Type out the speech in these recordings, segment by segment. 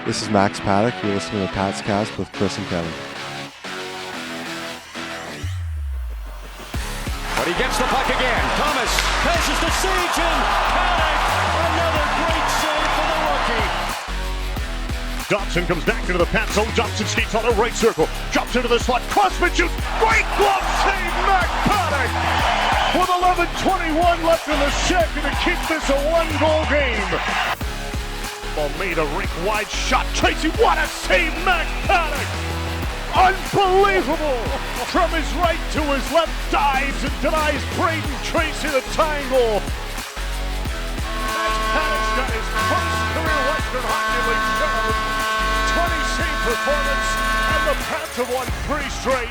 This is Max Paddock. You're listening to Pat's Cast with Chris and Kevin. But he gets the puck again. Thomas passes to Siege and Paddock. Another great save for the rookie. Dobson comes back into the pass zone. Dobson skates on the right circle. Drops into the slot. Crossman shoots. Great glove save, Max Paddock. With 11:21 left in the second to keep this a one-goal game. Ball made a rink wide shot. Tracy, what a save, Max Paddock. Unbelievable! From his right to his left, dives and denies Braden Tracy the tying goal. Max Paddock's got his first career Western Hockey League show. 20 save performance, and the Pats have won 3 straight.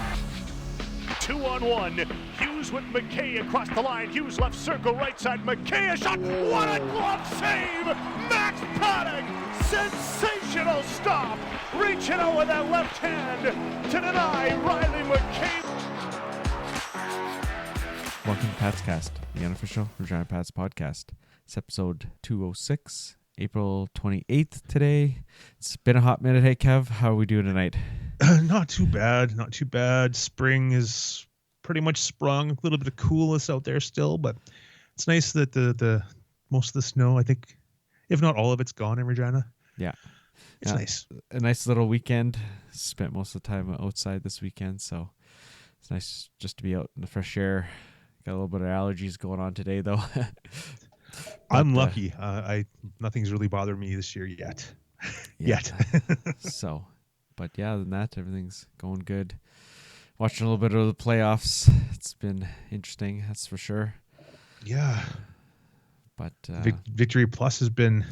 2-on-1. Hughes with McKay across the line. Hughes left circle, right side. McKay a shot. What a glove save! Max Paddock! Sensational stop! Reaching out with that left hand to deny Riley McKay. Welcome to Pat's Cast, the unofficial Regina Pats podcast. It's episode 206, April 28th today. It's been a hot minute. Hey, Kev, how are we doing tonight? Not too bad. Not too bad. Spring is pretty much sprung. A little bit of coolness out there still, but it's nice that the most of the snow, I think, if not all of it's gone in Regina. Yeah. It's nice. A nice little weekend. Spent most of the time outside this weekend, so it's nice just to be out in the fresh air. Got a little bit of allergies going on today, though. I'm lucky. Nothing's really bothered me this year yet. So, but yeah, other than that, everything's going good. Watching a little bit of the playoffs. It's been interesting, that's for sure. Yeah. But Victory Plus has been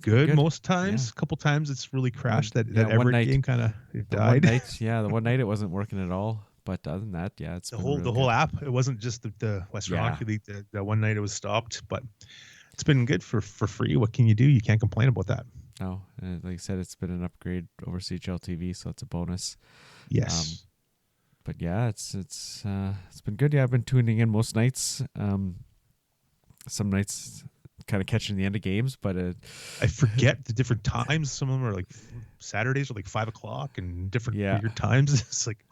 good most times. Yeah. A couple times it's really crashed. That one Everett night, game kind of died. The one night it wasn't working at all. But other than that, yeah, it's the been whole really whole good. app. It wasn't just the Western Hockey League. That one night it was stopped, but it's been good for free. What can you do? You can't complain about that. No, like I said, it's been an upgrade over CHL TV, so it's a bonus. Yes. But yeah, it's been good. Yeah, I've been tuning in most nights. Some nights kind of catching the end of games, but I forget the different times. Some of them are like Saturdays are like 5 o'clock and different weird times. It's like,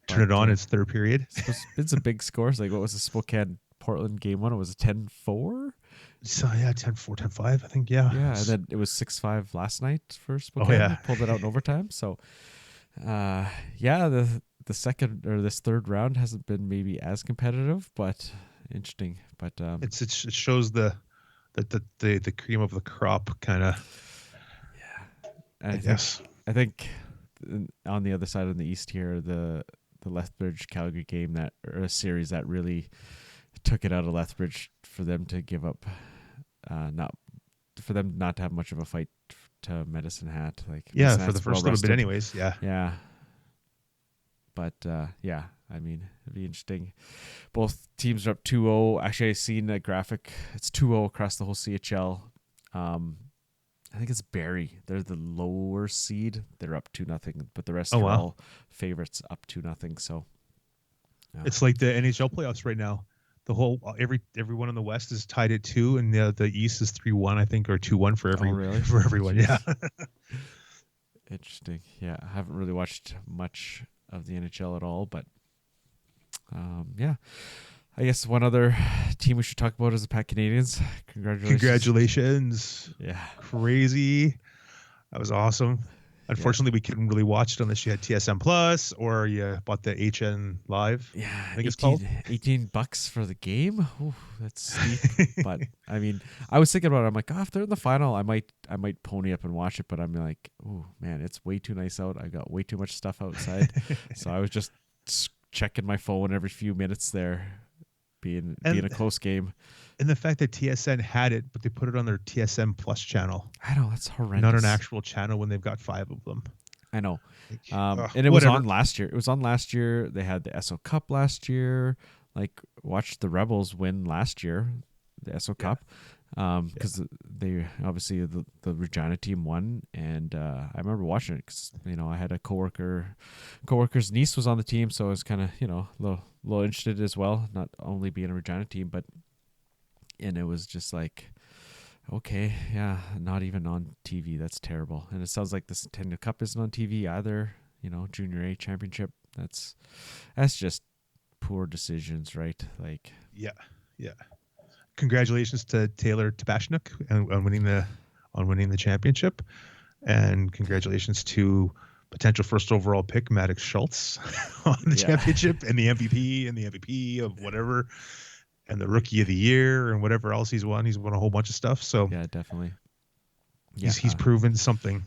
turn it on. It's third period. It's a big score. It's like, what was the Spokane Portland game one? It was a 10-4. So 10-4, 10-5, I think. Yeah. Yeah, and then it was 6-5 last night for Spokane. Pulled it out in overtime. So, the second or this third round hasn't been maybe as competitive, but interesting. But it shows the cream of the crop kind of. Yeah, I think on the other side in the East here, the Lethbridge Calgary game or a series that really took it out of Lethbridge for them to give up, not to have much of a fight to Medicine Hat. Medicine for the first little bit, anyways. Yeah. But I mean, it'd be interesting. Both teams are up 2-0. Actually, I seen a graphic. It's 2-0 across the whole CHL. I think it's Barrie. They're the lower seed. They're up 2-0, but the rest are all favorites up 2-0. So it's like the NHL playoffs right now. The whole everyone in the West is tied at 2, and the East is 3-1, I think, or 2-1 for for everyone. Yeah. Interesting. Yeah, I haven't really watched much of the NHL at all, but I guess one other team we should talk about is the Pat Canadians. Congratulations. Yeah. Crazy. That was awesome. Unfortunately, we couldn't really watch it unless you had TSM Plus or you bought the HN Live. Yeah, I think it's called. $18 for the game. Ooh, that's steep. But I mean, I was thinking about it. I'm like, if they're in the final, I might pony up and watch it. But I'm like, oh man, it's way too nice out. I got way too much stuff outside. So I was just checking my phone every few minutes there, being a close game. And the fact that TSN had it, but they put it on their TSM Plus channel. I know, that's horrendous. Not an actual channel when they've got 5 of them. I know. And it was on last year. It was on last year. They had the SO Cup last year. Watched the Rebels win last year, the SO Cup. Because they obviously the Regina team won, and I remember watching it because I had a coworker's niece was on the team, so I was kind of a little interested as well, not only being a Regina team, and it was just like okay, yeah, not even on TV. That's terrible. And it sounds like the Centennial Cup isn't on TV either. Junior A championship. That's just poor decisions, right? Like, yeah. Congratulations to Taylor Tabashnuk on winning the championship, and congratulations to potential first overall pick Maddox Schultz on the championship and the MVP of whatever, and the rookie of the year and whatever else he's won. He's won a whole bunch of stuff. So yeah, definitely. Yeah, he's proven something.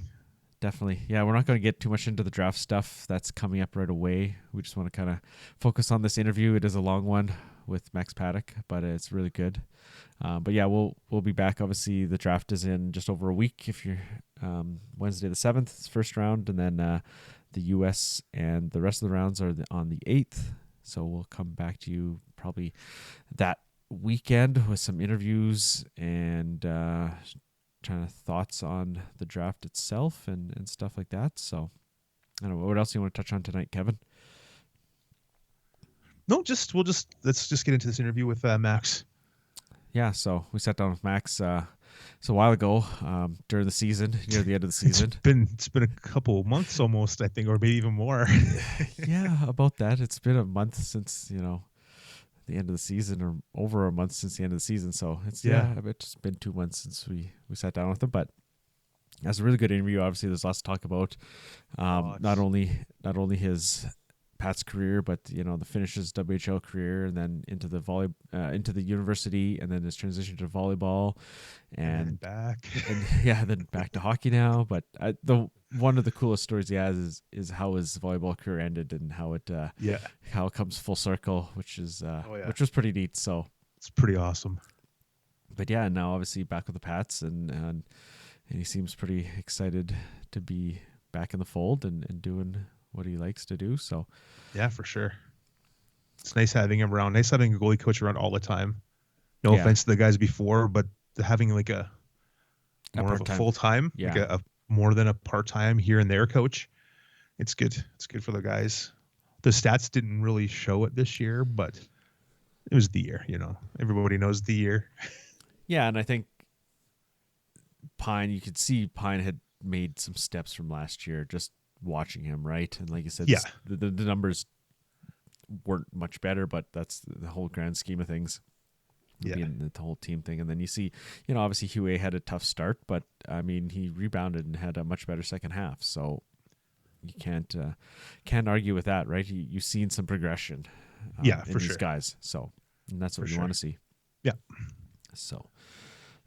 Definitely. Yeah, we're not going to get too much into the draft stuff. That's coming up right away. We just want to kind of focus on this interview. It is a long one with Max Paddock, but it's really good. But yeah, we'll be back. Obviously, the draft is in just over a week. If you're Wednesday the 7th, it's first round, and then the U.S. and the rest of the rounds are on the 8th. So we'll come back to you probably that weekend with some interviews and kind of thoughts on the draft itself and stuff like that. So I don't know, what else do you want to touch on tonight, Kevin? No, let's just get into this interview with Max. Yeah, so we sat down with Max a while ago during the season, near the end of the season. It's been a couple of months almost, I think, or maybe even more. Yeah, about that. It's been a month since the end of the season, or over a month since the end of the season. So it's it's been 2 months since we sat down with him, but that's a really good interview. Obviously, there's lots to talk about. Not only his Pat's career, but the finishes WHL career, and then into the university, and then his transition to volleyball, and back, and then back to hockey now. But one of the coolest stories he has is how his volleyball career ended, and how it comes full circle, which is which was pretty neat. So it's pretty awesome. But yeah, now obviously back with the Pats, and he seems pretty excited to be back in the fold and doing what he likes to do. So yeah, for sure. It's nice having him around. Nice having a goalie coach around all the time. No offense to the guys before, but having like a more of a full time, like a more than a part time here and there coach. It's good. It's good for the guys. The stats didn't really show it this year, but it was the year. Everybody knows the year. Yeah, and I think you could see Pine had made some steps from last year, just watching him, right? And like you said, the numbers weren't much better, but that's the whole grand scheme of things. Being the whole team thing. And then you see, obviously Huey had a tough start, but I mean, he rebounded and had a much better second half. So you can't argue with that, right? You've seen some progression in these guys. So, and that's what you want to see. Yeah. So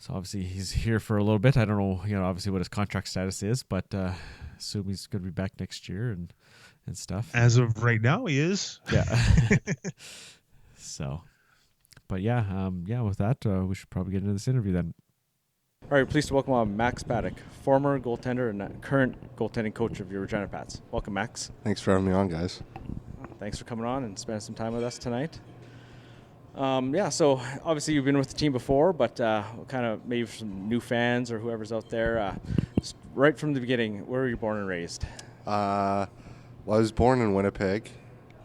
obviously he's here for a little bit. I don't know, obviously what his contract status is, but assume he's going to be back next year and stuff. As of right now, he is. Yeah. So, but with that, we should probably get into this interview then. All right, pleased to welcome on Max Paddock, former goaltender and current goaltending coach of your Regina Pats. Welcome, Max. Thanks for having me on, guys. Thanks for coming on and spending some time with us tonight. So obviously you've been with the team before, but kind of maybe for some new fans or whoever's out there, just right from the beginning, where were you born and raised? I was born in Winnipeg,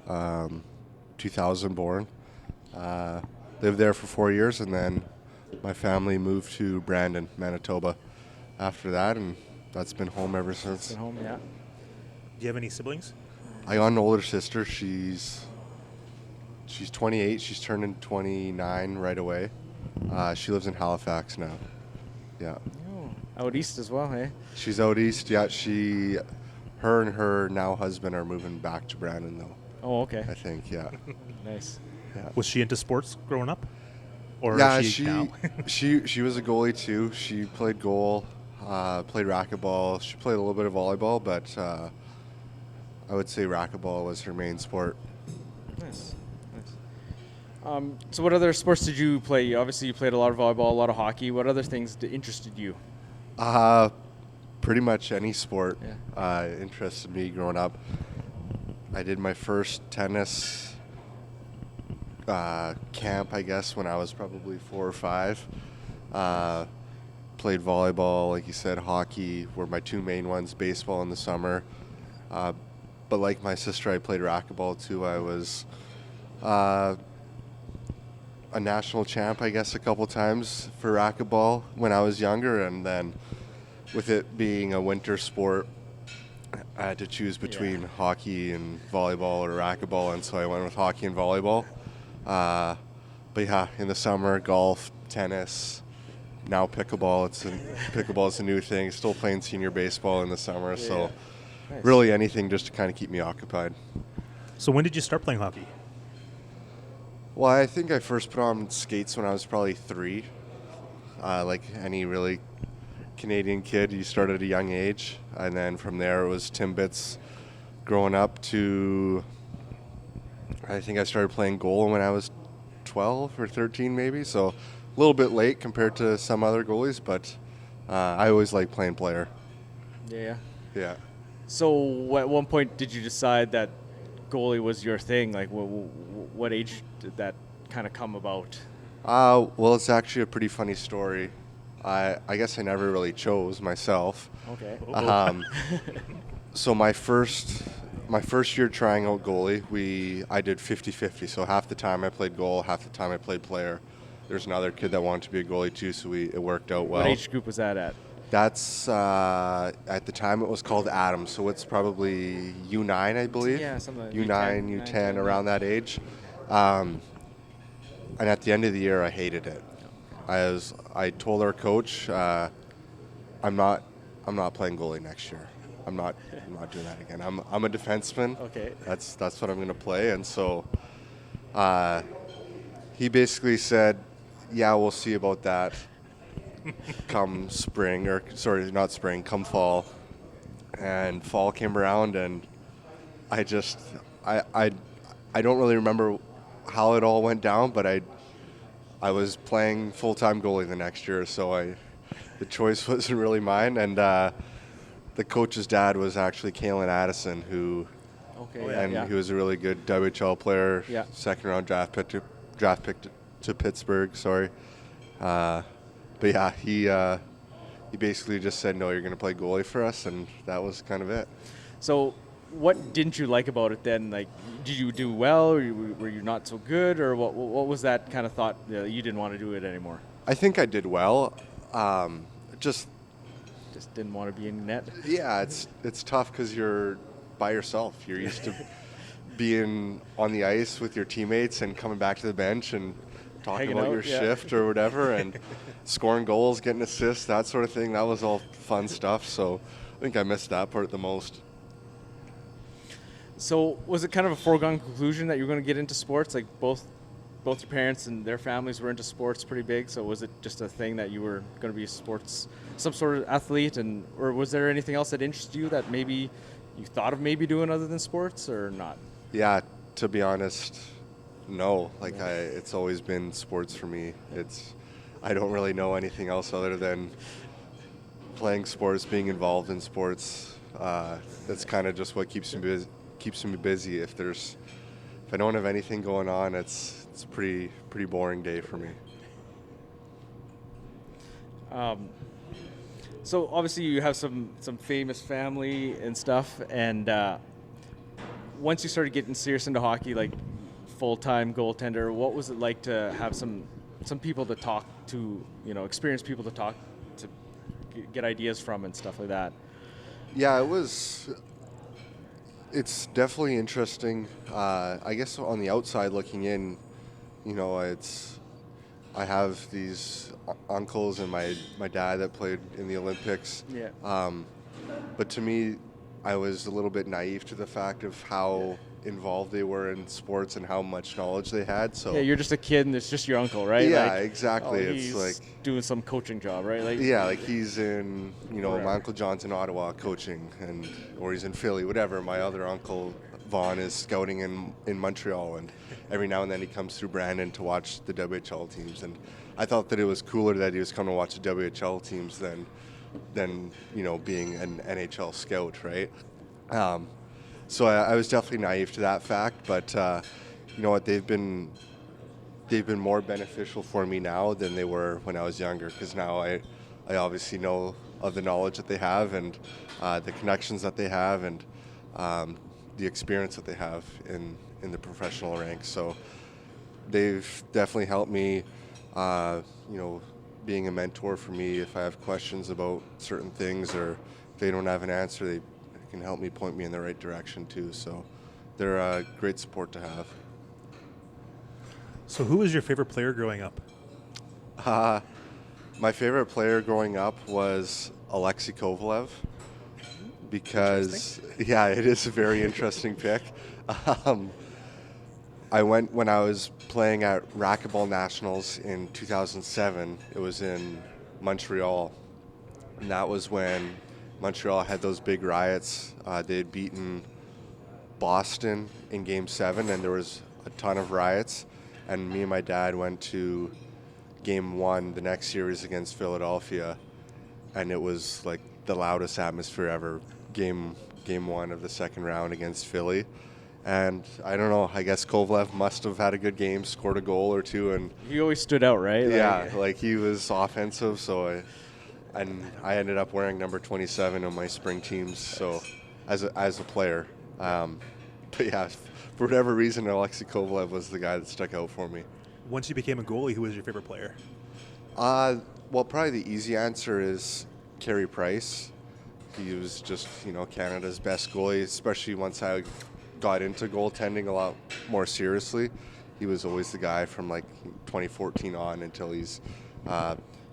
2000 born. Lived there for 4 years, and then my family moved to Brandon, Manitoba after that, and that's been home ever since. Been home, yeah. Do you have any siblings? I got an older sister. She's 28. She's turning 29 right away. She lives in Halifax now. Yeah. Oh, out east as well, hey? She's out east. Yeah, her and her now husband are moving back to Brandon, though. Oh, okay. I think, yeah. Nice. Yeah. Was she into sports growing up? Or yeah, she was a goalie too. She played goal, played racquetball. She played a little bit of volleyball, but I would say racquetball was her main sport. Nice. So what other sports did you play? Obviously, you played a lot of volleyball, a lot of hockey. What other things interested you? Pretty much any sport interested me growing up. I did my first tennis camp, I guess, when I was probably 4 or 5. Played volleyball, like you said, hockey were my two main ones, baseball in the summer. But like my sister, I played racquetball too. I was a national champ, I guess, a couple times for racquetball when I was younger, and then with it being a winter sport, I had to choose between hockey and volleyball or racquetball, and so I went with hockey and volleyball. But yeah, in the summer, golf, tennis, now pickleball. Pickleball is a new thing. Still playing senior baseball in the summer, so Nice. really anything just to kind of keep me occupied. So when did you start playing hockey? Well, I think I first put on skates when I was probably 3. Like any really Canadian kid, you start at a young age, and then from there it was Timbits growing up to, I think I started playing goal when I was 12 or 13 maybe, so a little bit late compared to some other goalies, but I always liked playing player. Yeah. Yeah. So at one point did you decide that goalie was your thing? Like what age did that kind of come about? Well, it's actually a pretty funny story. I guess I never really chose myself. Okay. So my first year trying out goalie, I did 50-50. So half the time I played goal, half the time I played player. There's another kid that wanted to be a goalie too, so it worked out well. What age group was that at? That's at the time it was called Adams, so it's probably U9, I believe. Yeah, something like U9, U10, around that age. And at the end of the year, I hated it. I told our coach, I'm not playing goalie next year. I'm not doing that again. I'm a defenseman. Okay. That's what I'm going to play. And so he basically said, yeah, we'll see about that come spring, or sorry, not spring, come fall. And fall came around, and I don't really remember how it all went down, but I was playing full-time goalie the next year, so the choice wasn't really mine. And the coach's dad was actually Kalen Addison, who he was a really good WHL player, second-round draft pick to Pittsburgh. Sorry, but yeah, he basically just said, no, you're going to play goalie for us, and that was kind of it. So what didn't you like about it then? Like, did you do well, or were you not so good, or what was that kind of thought that you didn't want to do it anymore? I think I did well. Just didn't want to be in net? Yeah, it's tough because you're by yourself. You're used to being on the ice with your teammates and coming back to the bench and talking Hanging about out, your shift or whatever, and scoring goals, getting assists, that sort of thing. That was all fun stuff. So I think I missed that part the most. So was it kind of a foregone conclusion that you were going to get into sports? Like both your parents and their families were into sports pretty big. So was it just a thing that you were going to be some sort of athlete, or was there anything else that interested you that maybe you thought of maybe doing other than sports, or not? Yeah, to be honest, no. It's always been sports for me. I don't really know anything else other than playing sports, being involved in sports. That's kind of just what keeps me busy. If I don't have anything going on, it's a pretty boring day for me. So obviously you have some famous family and stuff, and once you started getting serious into hockey, like full-time goaltender, what was it like to have some people to talk to, experienced people to talk to, get ideas from and stuff like that? Yeah, it's definitely interesting. I guess on the outside looking in, I have these uncles and my dad that played in the Olympics. Yeah. But to me, I was a little bit naive to the fact of how involved they were in sports and how much knowledge they had. So yeah, you're just a kid and it's just your uncle, right? Yeah, exactly. It's he's like doing some coaching job, right? Like he's in, my Uncle John's in Ottawa coaching, or he's in Philly, whatever. My other uncle Vaughn is scouting in Montreal, and every now and then he comes through Brandon to watch the WHL teams. And I thought that it was cooler that he was coming to watch the WHL teams than being an NHL scout, right? So I was definitely naive to that fact, but you know what? They've been more beneficial for me now than they were when I was younger, because now I obviously know of the knowledge that they have and the connections that they have and the experience that they have in the professional ranks. So they've definitely helped me, you know, being a mentor for me. If I have questions about certain things or if they don't have an answer, they can help me, point me in the right direction too. So they're a great support to have. So who was your favorite player growing up? My favorite player growing up was Alexei Kovalev because, yeah, it is a very interesting pick. I went when I was playing at Racquetball Nationals in 2007. It was in Montreal, and that was when Montreal had those big riots. They had beaten Boston in Game 7, and there was a ton of riots. And me and my dad went to Game 1, the next series against Philadelphia, and it was like the loudest atmosphere ever. Game 1 of the second round against Philly. And I don't know, I guess Kovalev must have had a good game, scored a goal or two, and He always stood out, right? yeah, like he was offensive. So I ended up wearing number 27 on my spring teams. So as a player, but yeah, for whatever reason, Alexei Kovalev was the guy that stuck out for me. Once you became a goalie, who was your favorite player? Well, probably the easy answer is Carey Price. He was just, Canada's best goalie, especially once I got into goaltending a lot more seriously. He was always the guy from like 2014 on until he's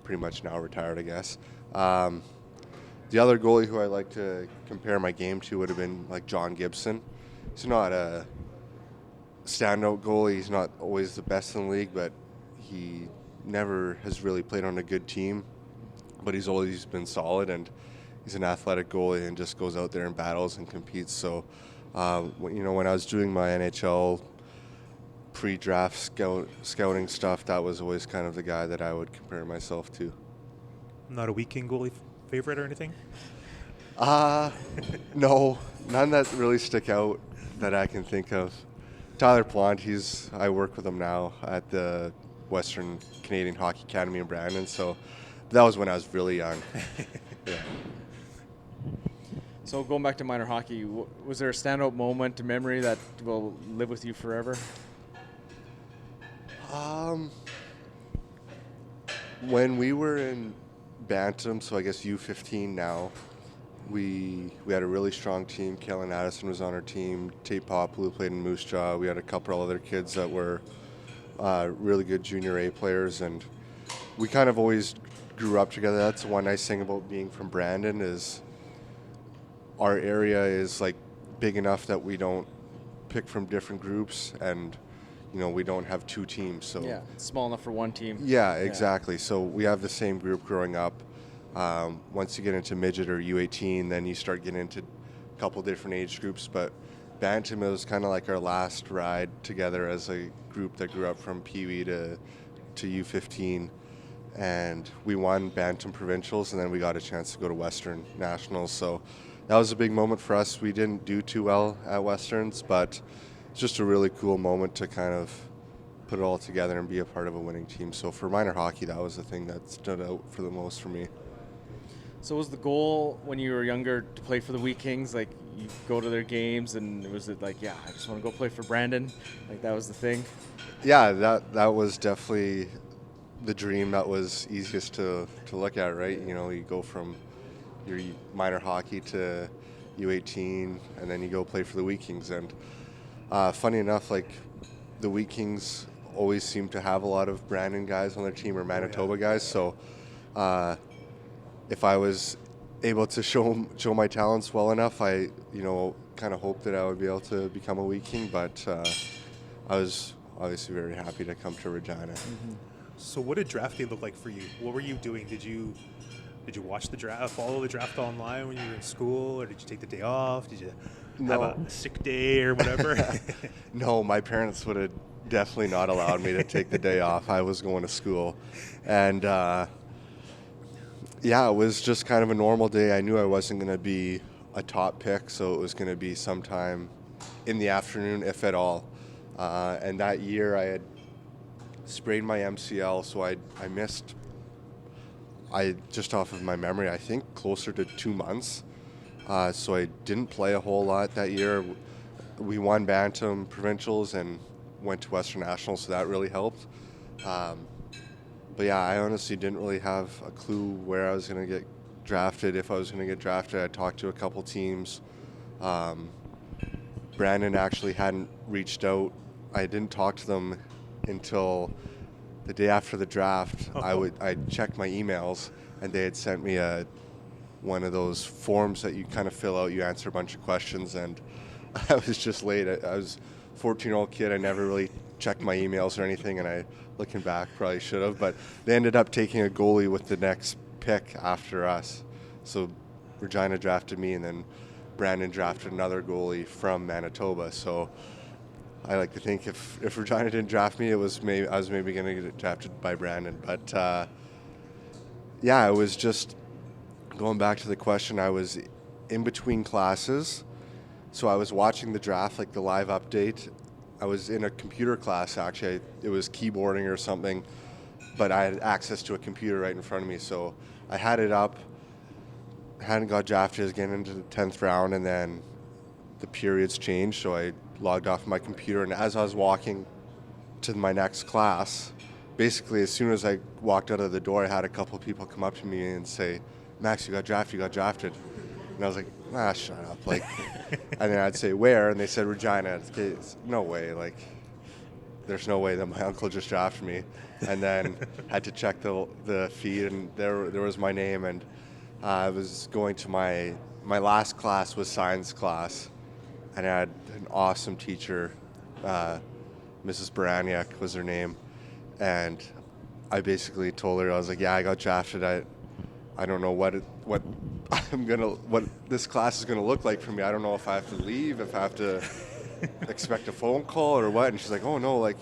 pretty much now retired, I guess. The other goalie who I like to compare my game to would have been like John Gibson. He's not a standout goalie. He's not always the best in the league, but he never has really played on a good team. But he's always been solid, and he's an athletic goalie and just goes out there and battles and competes. So, when I was doing my NHL pre-draft scouting stuff, that was always kind of the guy that I would compare myself to. Not a weekend goalie favorite or anything? No, none that really stick out that I can think of. Tyler Plant, I work with him now at the Western Canadian Hockey Academy in Brandon, so that was when I was really young. Yeah. So going back to minor hockey, was there a standout moment, a memory that will live with you forever? When we were in Bantam, so I guess U15 now, we had a really strong team. Kellen Addison was on our team. Tate Populu played in Moose Jaw. We had a couple other kids that were really good junior A players, and we kind of always grew up together. That's one nice thing about being from Brandon is our area is like big enough that we don't pick from different groups, and we don't have two teams. So yeah, it's small enough for one team. Yeah, exactly. So we have the same group growing up. Once you get into midget or U18, then you start getting into a couple different age groups. But Bantam was kind of like our last ride together as a group that grew up from Pee Wee to U15. And we won Bantam Provincials, and then we got a chance to go to Western Nationals. So that was a big moment for us. We didn't do too well at Westerns, but it's just a really cool moment to kind of put it all together and be a part of a winning team. So for minor hockey, that was the thing that stood out for the most for me. So was the goal when you were younger to play for the Wheat Kings? Like you go to their games, and was it like, yeah, I just want to go play for Brandon? Like that was the thing? Yeah, that was definitely the dream that was easiest to look at, right? You go from your minor hockey to U18, and then you go play for the Wheat Kings. And funny enough, like the Wheat Kings always seem to have a lot of Brandon guys on their team or Manitoba guys. So if I was able to show my talents well enough, I kind of hoped that I would be able to become a Wheat King. But I was obviously very happy to come to Regina. Mm-hmm. So what did draft day look like for you? What were you doing? Did you watch the draft, follow the draft online when you were in school, or did you take the day off? Did you have a sick day or whatever? No, my parents would have definitely not allowed me to take the day off. I was going to school. And it was just kind of a normal day. I knew I wasn't going to be a top pick, so it was going to be sometime in the afternoon, if at all. And that year I had sprained my MCL, so I missed, just off of my memory, I think closer to 2 months. So I didn't play a whole lot that year. We won Bantam Provincials, and went to Western National, so that really helped. But yeah, I honestly didn't really have a clue where I was going to get drafted. If I was going to get drafted, I talked to a couple teams. Brandon actually hadn't reached out. I didn't talk to them until the day after the draft. I'd check my emails, and they had sent me one of those forms that you kind of fill out. You answer a bunch of questions, and I was just late. I was a 14-year-old kid. I never really checked my emails or anything, and looking back, probably should have. But they ended up taking a goalie with the next pick after us. So Regina drafted me, and then Brandon drafted another goalie from Manitoba. So I like to think if Regina didn't draft me, I was maybe going to get drafted by Brandon. But yeah, I was just going back to the question. I was in between classes, so I was watching the draft, like the live update. I was in a computer class, actually. It was keyboarding or something, but I had access to a computer right in front of me, so I had it up. Hadn't got drafted, was getting into the 10th round, and then the periods changed, so I logged off my computer, and as I was walking to my next class, basically as soon as I walked out of the door, I had a couple of people come up to me and say, "Max, you got drafted. And I was like, shut up. Like, and then I'd say, where? And they said, Regina. No way. Like, there's no way that my uncle just drafted me. And then had to check the feed, and there was my name. And I was going to my last class was science class, and I had an awesome teacher, Mrs. Baraniak was her name. And I basically told her, I was like, yeah, I got drafted. I don't know what this class is gonna look like for me. I don't know if I have to leave, if I have to expect a phone call or what. And she's like, oh no, like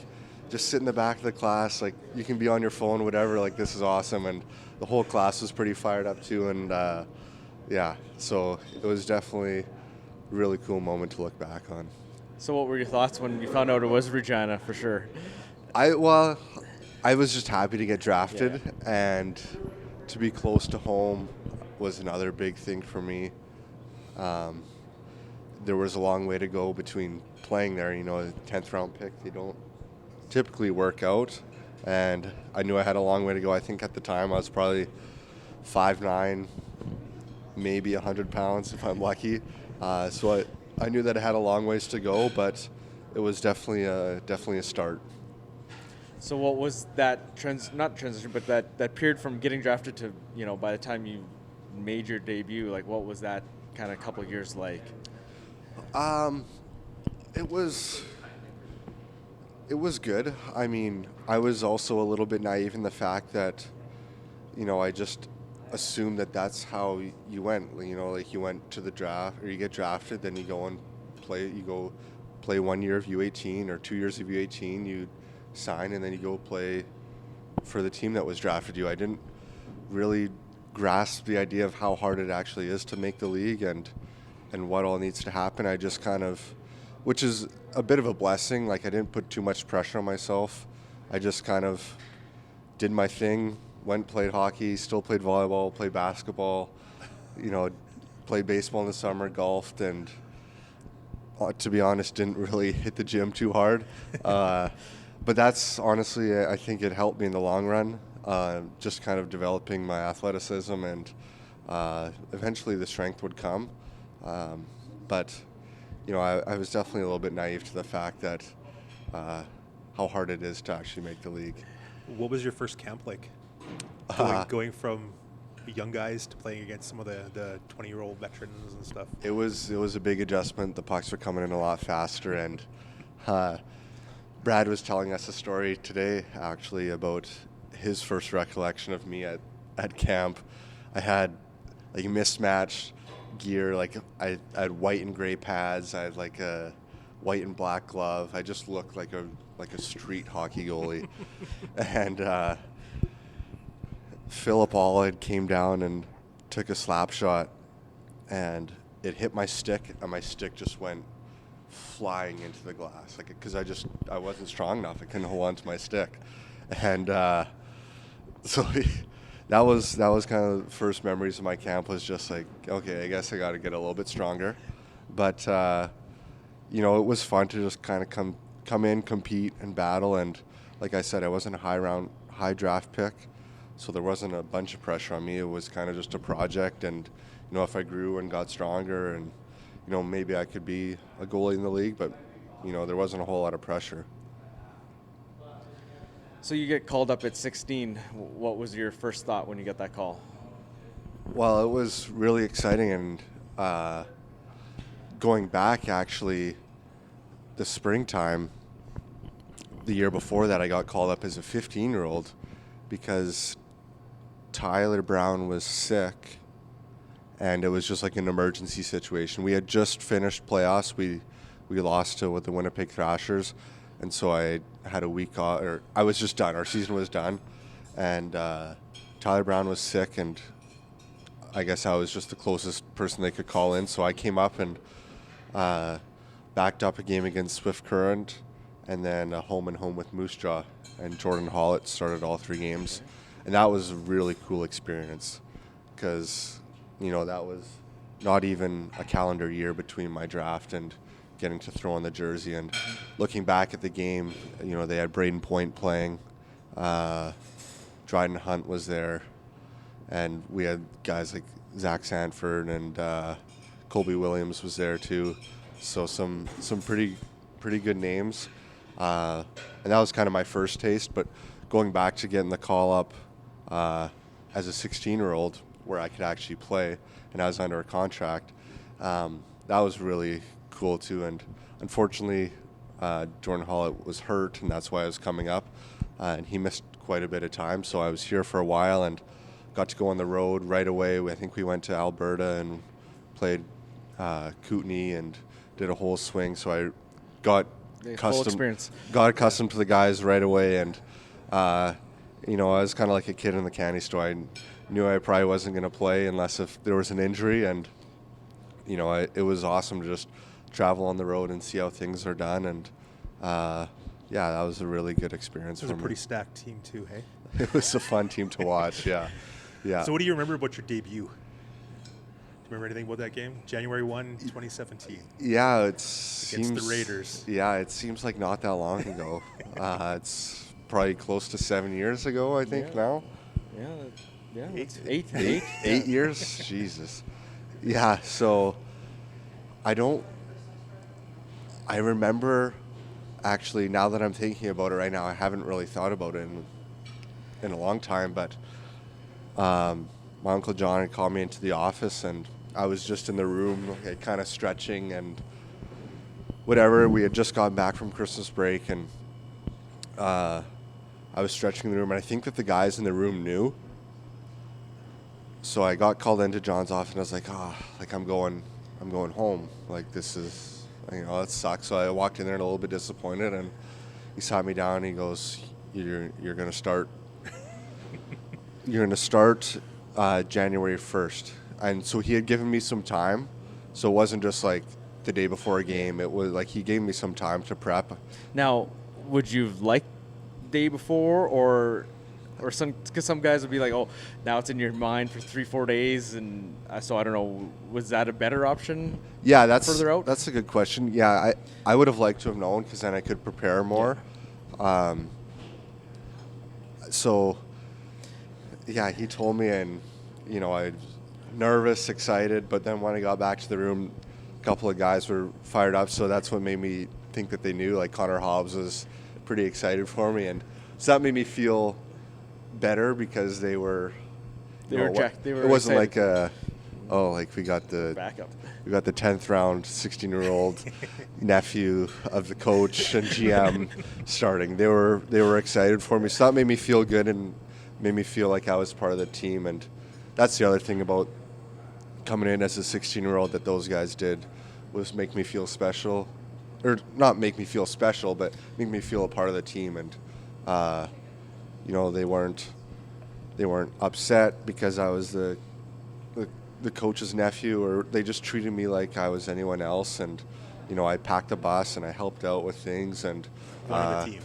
just sit in the back of the class, like you can be on your phone, whatever, like this is awesome. And the whole class was pretty fired up too. And yeah, so it was definitely a really cool moment to look back on. So what were your thoughts when you found out it was Regina for sure? I was just happy to get drafted, and to be close to home was another big thing for me. There was a long way to go between playing there. You know, a 10th round pick, they don't typically work out, and I knew I had a long way to go. I think at the time I was probably 5'9", maybe 100 pounds if I'm lucky. So I knew that I had a long ways to go, but it was definitely a start. So what was that not transition, but that period from getting drafted to, you know, by the time you made your debut, like what was that kind of couple of years like? It was good. I mean, I was also a little bit naive in the fact that, you know, I just assumed that that's how you went. You know, like you went to the draft, or you get drafted, then you go and play 1 year of U18 or 2 years of U18, you sign, and then you go play for the team that was drafted you. I didn't really grasp the idea of how hard it actually is to make the league and what all needs to happen. I just kind of, which is a bit of a blessing, like I didn't put too much pressure on myself. I just kind of did my thing, went played hockey, still played volleyball, played basketball, you know, played baseball in the summer, golfed, and to be honest, didn't really hit the gym too hard. But that's honestly, I think it helped me in the long run, just kind of developing my athleticism, and eventually the strength would come. But, you know, I was definitely a little bit naive to the fact that how hard it is to actually make the league. What was your first camp like? Going from young guys to playing against some of the 20-year-old veterans and stuff? It was a big adjustment. The pucks were coming in a lot faster, and Brad was telling us a story today, actually, about his first recollection of me at camp. I had like mismatched gear, like I had white and gray pads. I had like a white and black glove. I just looked like a street hockey goalie. And Philip Allard came down and took a slap shot, and it hit my stick, and my stick just went flying into the glass, like, because I wasn't strong enough. I couldn't hold on to my stick, and so that was kind of the first memories of my camp. Was just like, okay, I guess I got to get a little bit stronger, but you know, it was fun to just kind of come come in, compete, and battle. And like I said, I wasn't a high draft pick, so there wasn't a bunch of pressure on me. It was kind of just a project, and if I grew and got stronger, and maybe I could be a goalie in the league, but there wasn't a whole lot of pressure. So you get called up at 16. What was your first thought when you got that call? Well, it was really exciting, and going back, actually, the springtime, the year before that, I got called up as a 15-year-old because Tyler Brown was sick, and it was just like an emergency situation. We had just finished playoffs. We lost to the Winnipeg Thrashers, and so I had a week off, or I was just done. Our season was done, and Tyler Brown was sick, and I guess I was just the closest person they could call in. So I came up and backed up a game against Swift Current, and then a home and home with Moose Jaw, and Jordan Hollett started all 3 games, and that was a really cool experience because that was not even a calendar year between my draft and getting to throw on the jersey. And looking back at the game, they had Braden Point playing, Dryden Hunt was there, and we had guys like Zach Sanford and Colby Williams was there too. So some pretty good names, and that was kind of my first taste. But going back to getting the call up as a 16-year-old, where I could actually play, and I was under a contract, that was really cool too. And unfortunately, Jordan Hollett was hurt, and that's why I was coming up, and he missed quite a bit of time. So I was here for a while and got to go on the road right away. I think we went to Alberta and played Kootenay and did a whole swing. So I got accustomed to the guys right away, and I was kind of like a kid in the candy store. I knew I probably wasn't going to play unless if there was an injury, and it was awesome to just travel on the road and see how things are done. And that was a really good experience for me. It was a pretty stacked team too, hey? It was a fun team to watch, yeah. So what do you remember about your debut? Do you remember anything about that game? January 1, 2017. Yeah, against the Raiders. Yeah, it seems like not that long ago. It's probably close to 7 years ago, I think, now. Yeah. 8 8 years? Jesus. Yeah, so I remember, actually, now that I'm thinking about it right now, I haven't really thought about it in a long time, but my Uncle John had called me into the office, and I was just in the room, kind of stretching and whatever. We had just gotten back from Christmas break, and I was stretching in the room, and I think that the guys in the room knew. So I got called into John's office, and I was like, I'm going home. Like, this is, that sucks. So I walked in there and a little bit disappointed, and he sat me down and he goes, you're going to start. You're going to start January 1st. And so he had given me some time. So it wasn't just like the day before a game. It was like he gave me some time to prep. Now, would you like day before or some, because some guys would be like, oh, now it's in your mind for 3-4 days, and so I don't know, was that a better option? Yeah, that's further out. That's a good question. Yeah, I would have liked to have known, because then I could prepare more. Yeah. So yeah, he told me, and I was nervous, excited, but then when I got back to the room, a couple of guys were fired up, so that's what made me think that they knew. Like Connor Hobbs was pretty excited for me, and so that made me feel better, because they were it wasn't excited. Like we got the backup. We got the 10th round 16-year-old nephew of the coach and GM starting. They were excited for me, so that made me feel good and made me feel like I was part of the team. And that's the other thing about coming in as a 16-year-old that those guys did, was make me feel special, or not make me feel special, but make me feel a part of the team. And they weren't upset because I was the coach's nephew, or they just treated me like I was anyone else. And I packed the bus and I helped out with things, and one on the team.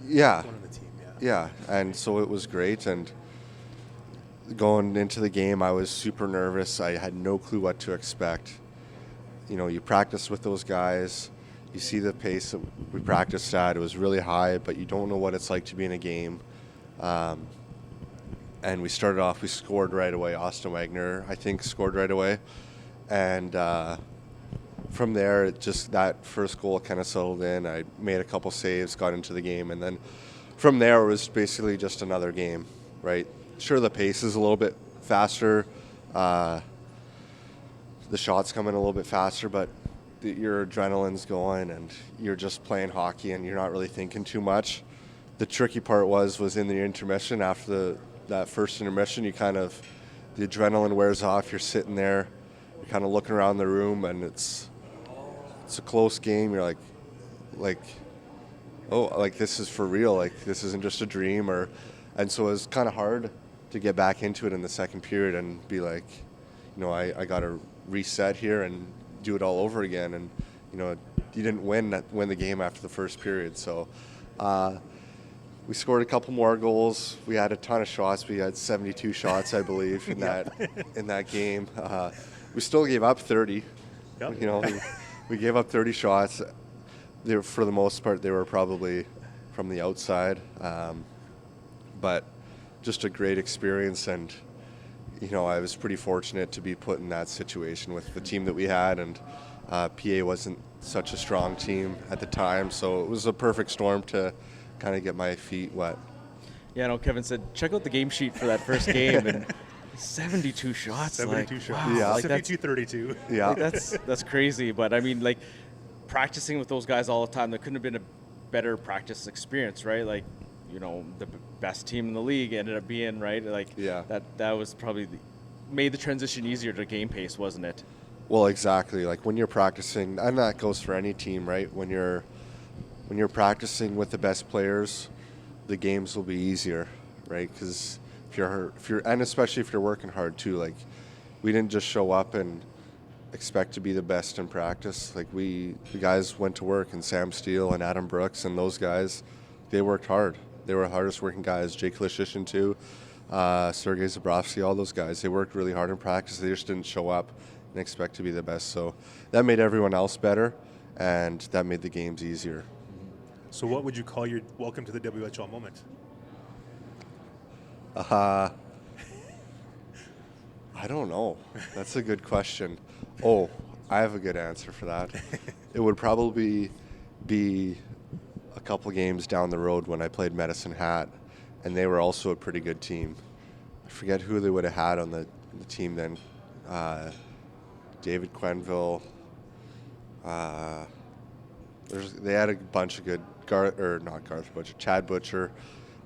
Yeah. One on the team. Yeah, and so it was great. And going into the game, I was super nervous. I had no clue what to expect. You practice with those guys. You see the pace that we practiced at. It was really high, but you don't know what it's like to be in a game. And we started off, we scored right away. Austin Wagner, I think, scored right away. And from there, that first goal kind of settled in. I made a couple saves, got into the game, and then from there it was basically just another game, right? Sure, the pace is a little bit faster. The shots come in a little bit faster, but your adrenaline's going and you're just playing hockey and you're not really thinking too much. The tricky part was in the intermission. After that first intermission, the adrenaline wears off. You're sitting there, you're kind of looking around the room, and it's a close game. You're like, oh, like this is for real. Like this isn't just a dream. And so it was kind of hard to get back into it in the second period and be like, I got to reset here and do it all over again. And you didn't win the game after the first period. So we scored a couple more goals. We had a ton of shots. We had 72 shots, I believe, in that game. We still gave up 30. Yep. We gave up 30 shots. For the most part, they were probably from the outside. But just a great experience, and I was pretty fortunate to be put in that situation with the team that we had, and PA wasn't such a strong team at the time, so it was a perfect storm to kind of get my feet wet. Yeah, no, Kevin said, check out the game sheet for that first game, and 72 shots. 72 shots. Wow, Yeah. 72-32. Yeah. That's crazy, but I mean, like, practicing with those guys all the time, there couldn't have been a better practice experience, right? Like, the best team in the league ended up being, right? Like, yeah. That was probably made the transition easier to game pace, wasn't it? Well, exactly. Like when you're practicing, and that goes for any team, right? When you're practicing with the best players, the games will be easier, right? Because and especially if you're working hard too. Like, we didn't just show up and expect to be the best in practice. Like the guys went to work, and Sam Steele and Adam Brooks and those guys, they worked hard. They were the hardest working guys. Jake Lishishin too, Sergei Zabrovsky, all those guys. They worked really hard in practice. They just didn't show up and expect to be the best. So that made everyone else better, and that made the games easier. So what would you call your welcome to the WHL moment? I don't know. That's a good question. Oh, I have a good answer for that. It would probably be a couple games down the road when I played Medicine Hat, and they were also a pretty good team. I forget who they would have had on the team then. David Quenville. They had a bunch of good Chad Butcher.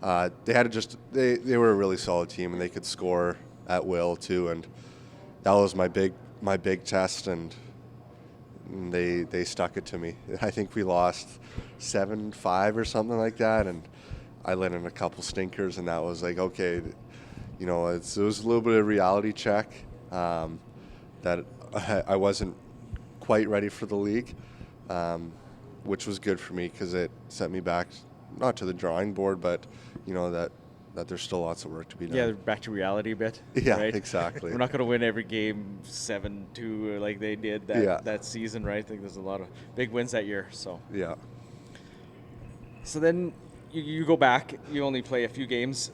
They were a really solid team, and they could score at will too. And that was my big test, and they stuck it to me. I think we lost 7-5 or something like that, and I let in a couple stinkers, and that was like, okay, it was a little bit of a reality check that I wasn't quite ready for the league, which was good for me because it set me back, not to the drawing board, but that there's still lots of work to be done. Yeah, back to reality a bit. Yeah, right? Exactly. We're not going to win every game 7-2 like they did that season, right? I think there's a lot of big wins that year. So yeah. So then you go back. You only play a few games.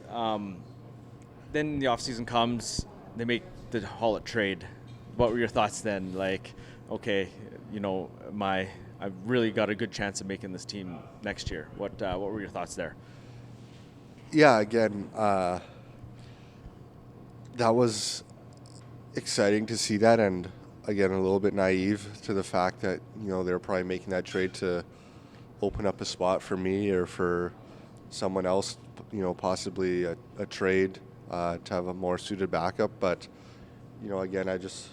Then the off season comes. They make the Hollett trade. What were your thoughts then? Like, okay, I've really got a good chance of making this team next year. What were your thoughts there? Yeah, again, that was exciting to see that, and again, a little bit naive to the fact that they were probably making that trade to open up a spot for me or for someone else, possibly a trade to have a more suited backup. But again, I just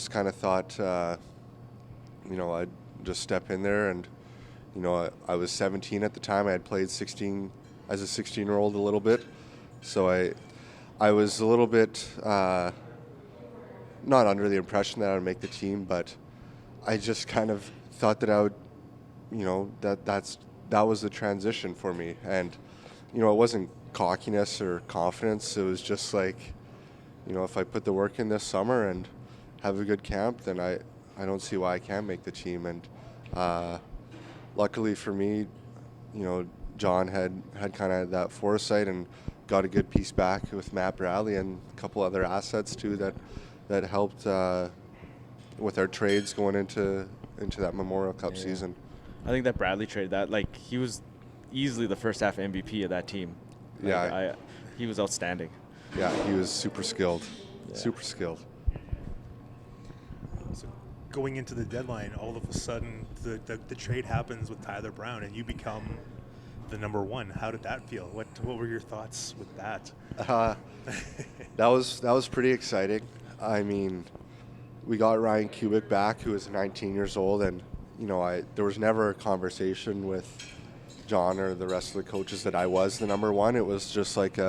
kind of thought, I'd just step in there, and I was 17 at the time. I had played 16 as a 16-year-old a little bit, so I was a little bit not under the impression that I would make the team, but I just kind of thought that I would, that was the transition for me, and it wasn't cockiness or confidence. It was just like, if I put the work in this summer and have a good camp, then I don't see why I can't make the team. And Luckily for me, John had kind of that foresight and got a good piece back with Matt Bradley and a couple other assets too that helped with our trades going into that Memorial Cup season. I think that Bradley trade, he was easily the first half MVP of that team. He was outstanding. Yeah, he was super skilled. Super skilled. So going into the deadline, all of a sudden the trade happens with Tyler Brown and you become the number one. How did that feel? What were your thoughts with that? That was pretty exciting. I mean, we got Ryan Kubik back, who was 19 years old, and there was never a conversation with John or the rest of the coaches that I was the number one. It was just like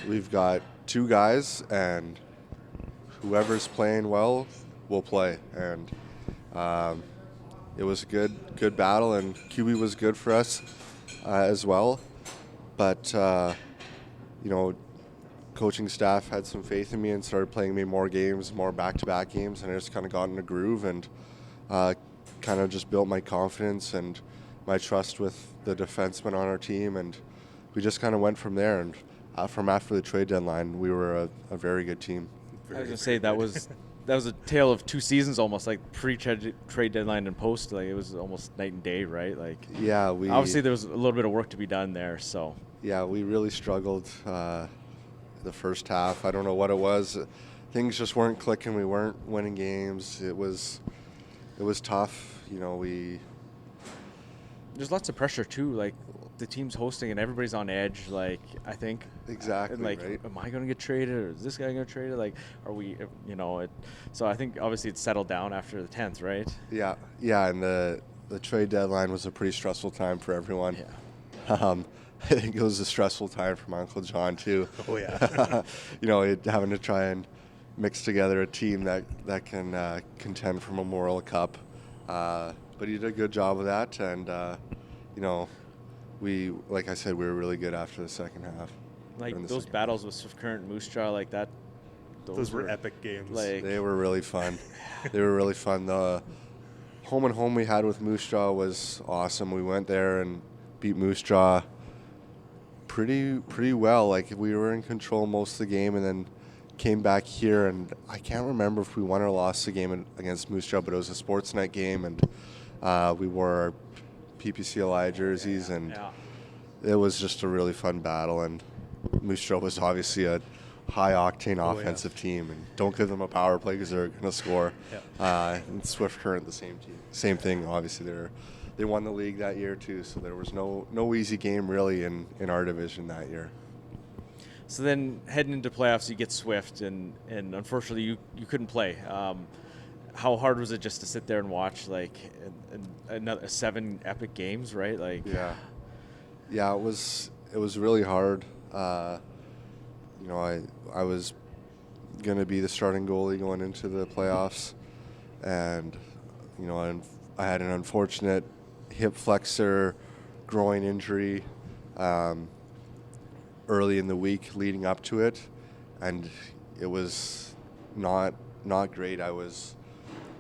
we've got two guys, and whoever's playing well will play. And it was a good battle, and QB was good for us as well. But coaching staff had some faith in me and started playing me more games, more back-to-back games, and I just kind of got in a groove and kind of just built my confidence and my trust with the defensemen on our team, and we just kind of went from there. And from after the trade deadline, we were a very good team. I was going to say that was a tale of two seasons almost, like pre-trade deadline and post. Like it was almost night and day, right? Like obviously there was a little bit of work to be done there. So yeah, we really struggled the first half. I don't know what it was. Things just weren't clicking. We weren't winning games. It was tough. There's lots of pressure too. Like the team's hosting and everybody's on edge. Like I think exactly. And right? Am I going to get traded, or is this guy going to trade it? Like, are we? So I think obviously it settled down after the 10th, right? Yeah. And the trade deadline was a pretty stressful time for everyone. Yeah. I think it was a stressful time for my Uncle John too. Oh yeah. Having to try and mix together a team that can contend for Memorial Cup. But he did a good job of that, and like I said, we were really good after the second half. Like those battles with Swift Current and Moose Jaw, like that. Those were epic games. They were really fun. They were really fun. The home and home we had with Moose Jaw was awesome. We went there and beat Moose Jaw pretty well. Like we were in control most of the game, and then came back here, and I can't remember if we won or lost the game against Moose Jaw, but it was a sports night game, and we wore our PPCLI jerseys, and it was just a really fun battle. And Moose Jaw was obviously a high-octane offensive team, and don't give them a power play because they're going to score. And Swift Current, the same thing. Obviously, they won the league that year too, so there was no easy game really in our division that year. So then heading into playoffs, you get Swift, and unfortunately you couldn't play. How hard was it just to sit there and watch another 7 epic games, right? Yeah, it was really hard. I was gonna be the starting goalie going into the playoffs, and I had an unfortunate hip flexor groin injury early in the week leading up to it, and it was not great.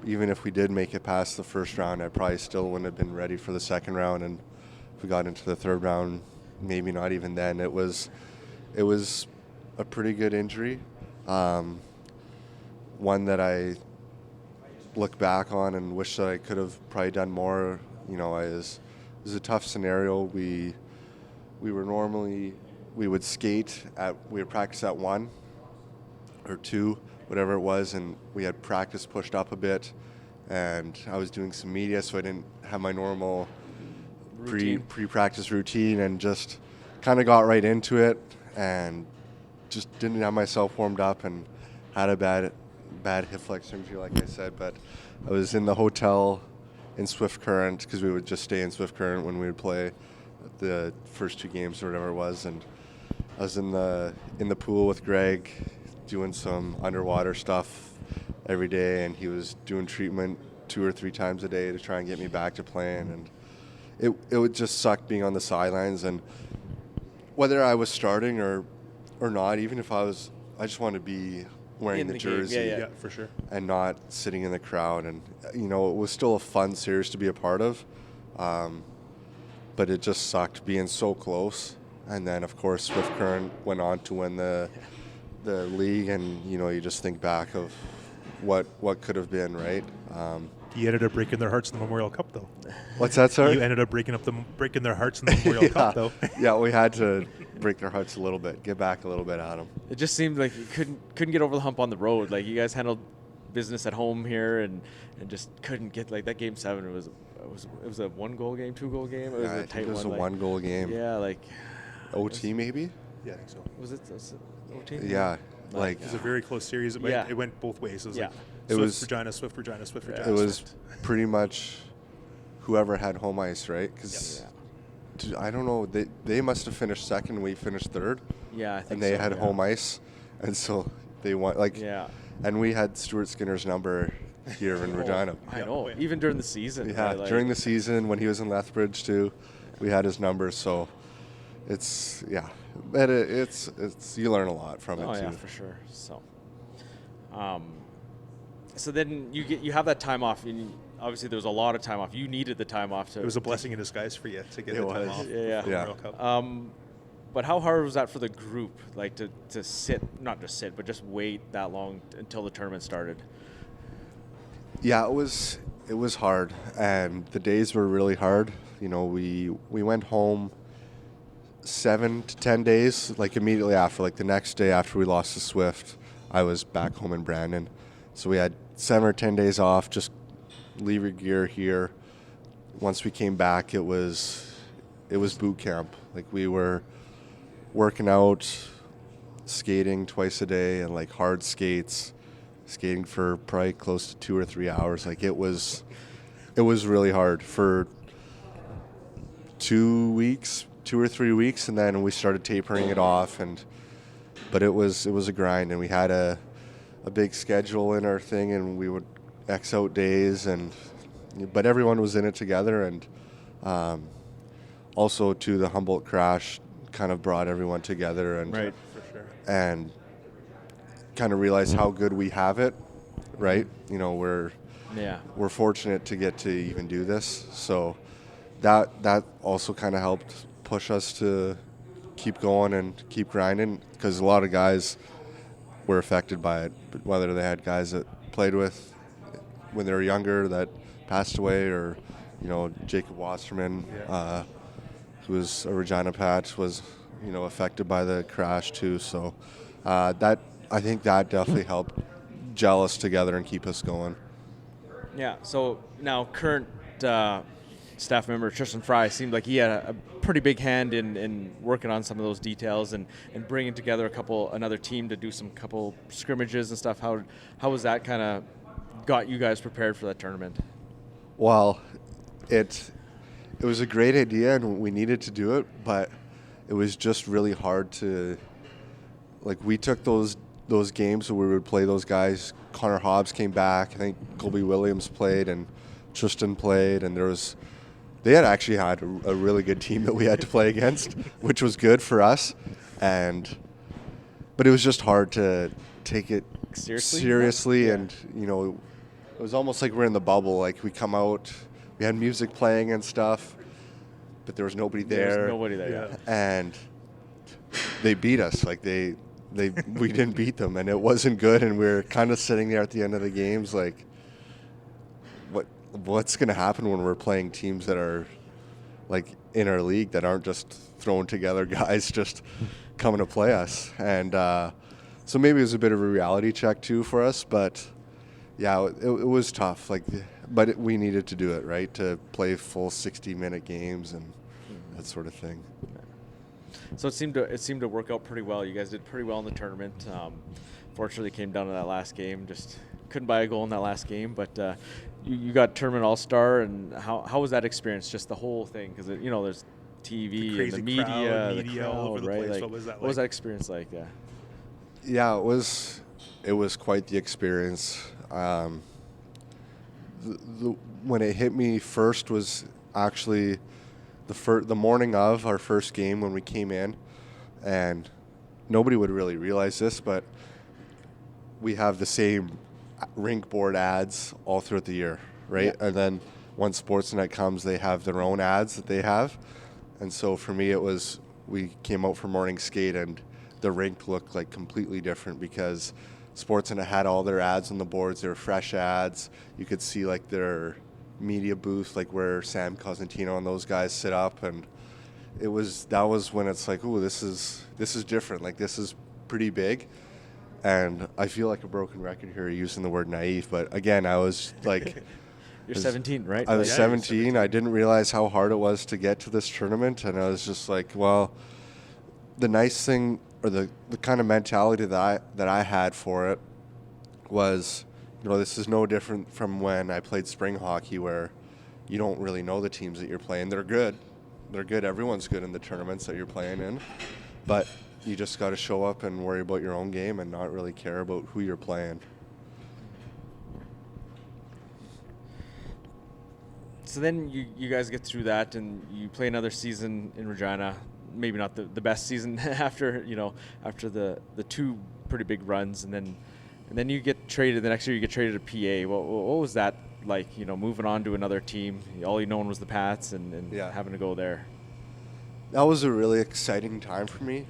Even if we did make it past the first round, I probably still wouldn't have been ready for the second round, and if we got into the third round, maybe not even then. It was a pretty good injury, one that I look back on and wish that I could have probably done more. It was a tough scenario. We would skate we would practice at 1 or 2, whatever it was, and we had practice pushed up a bit, and I was doing some media, so I didn't have my normal pre-practice routine, and just kind of got right into it and just didn't have myself warmed up and had a bad hip flex injury, like I said. But I was in the hotel in Swift Current, because we would just stay in Swift Current when we would play the first 2 games or whatever it was, and I was in the pool with Greg doing some underwater stuff every day, and he was doing treatment 2 or 3 times a day to try and get me back to playing, and it would just suck being on the sidelines. And whether I was starting or not, even if I just wanted to be wearing In the the game, jersey Yeah, for sure. and not sitting in the crowd. And, it was still a fun series to be a part of. But it just sucked being so close. And then, of course, Swift Current went on to win the league. And, you just think back of what could have been, right? You ended up breaking their hearts in the Memorial Cup, though. What's that, sorry? You ended up breaking their hearts in the Memorial Cup, though. Yeah, we had to break their hearts a little bit, get back a little bit at them. It just seemed like you couldn't get over the hump on the road. Like you guys handled business at home here, and just couldn't get like that game 7. It was a 1-goal game, 2-goal game. It was Yeah, a I tight think it was one. a 1-goal game. Yeah, like OT maybe? Yeah, I think so. was it OT? Yeah, like It was a very close series. It went both ways. It was Yeah. like It was- Swift, Regina, Swift, Regina. it was Swift. pretty much whoever had home ice, right? Because I don't know, they must have finished second, we finished third, Yeah, I think and they so, had yeah. home ice, and so they won. Yeah. And we had Stuart Skinner's number here in Regina. I know. Even during the season. Yeah, right? Like, during the season when he was in Lethbridge too, we had his number. So it's but it's you learn a lot from it Oh too. yeah, for sure. So then you have that time off, and obviously there was a lot of time off. You needed the time off to. It was a blessing in disguise for you to get It the time was. off. Yeah. for the Yeah. Memorial Cup. But how hard was that for the group, like to sit, not just sit, but just wait that long until the tournament started? Yeah, it was hard, and the days were really hard. We went home 7 to 10 days, like immediately after, like the next day after we lost to Swift, I was back home in Brandon. So we had 7 or 10 days off, just leave your gear here. Once we came back, it was boot camp. Like we were working out, skating twice a day, and like hard skating for probably close to 2 or 3 hours. Like it was really hard for 2 or 3 weeks, and then we started tapering it off. But it was a grind, and we had a big schedule in our thing, and we would X out days, but everyone was in it together, and also to the Humboldt crash kind of brought everyone together, and Right. For sure. and kind of realize how good we have it, right? We're fortunate to get to even do this, so that also kind of helped push us to keep going and keep grinding, because a lot of guys were affected by it, but whether they had guys that played with when they were younger that passed away, or Jacob Wasserman, who was a Regina patch, was affected by the crash too. So I think that definitely helped gel us together and keep us going. Yeah. So now current staff member Tristan Fry seemed like he had a pretty big hand in working on some of those details and bringing together another team to do some couple scrimmages and stuff. How was that kind of got you guys prepared for that tournament? Well, it was a great idea, and we needed to do it, but it was just really hard to, like, we took those games where we would play those guys. Connor Hobbs came back. I think Colby Williams played, and Tristan played, and they had actually had a really good team that we had to play against, which was good for us, but it was just hard to take it seriously, Yeah. and it was almost like we're in the bubble. Like we come out, we had music playing and stuff, but there was nobody there. There was nobody there. Yeah. And they beat us. Like we didn't beat them, and it wasn't good. And we were kind of sitting there at the end of the games, like, what's going to happen when we're playing teams that are like in our league that aren't just thrown together guys just coming to play us. And so maybe it was a bit of a reality check too for us, but yeah, it was tough. Like, but we needed to do it, right, to play full 60-minute games and that sort of thing. So it seemed to work out pretty well. You guys did pretty well in the tournament. Fortunately, it came down to that last game. Just couldn't buy a goal in that last game, but you got tournament all-star. And how was that experience? Just the whole thing, because there's TV and the media, crowd, the crowd, all over the right? place. Like, What was that What was like? that experience like? Yeah. Yeah, it was quite the experience. When it hit me first was actually the morning of our first game when we came in, and nobody would really realize this, but we have the same rink board ads all throughout the year, right? Yeah. And then when Sportsnet comes, they have their own ads that they have. And so for me, it was, we came out for morning skate and the rink looked like completely different because Sportsnet had all their ads on the boards. They were fresh ads. You could see like their media booth, like where Sam Cosentino and those guys sit up. And that was when it's like, ooh, this is different. Like, this is pretty big. And I feel like a broken record here using the word naive, but again, I was like, You're 17, right? I was Yeah, 17. I didn't realize how hard it was to get to this tournament, and I was just like, well, the nice thing, or the kind of mentality that I had for it was, this is no different from when I played spring hockey, where you don't really know the teams that you're playing. They're good. Everyone's good in the tournaments that you're playing in, but you just got to show up and worry about your own game and not really care about who you're playing. So then you guys get through that and you play another season in Regina. Maybe not the best season after the two pretty big runs, and then you get traded. The next year you get traded to PA. What was that like? Moving on to another team. All you known was the Pats and Yeah. having to go there. That was a really exciting time for me.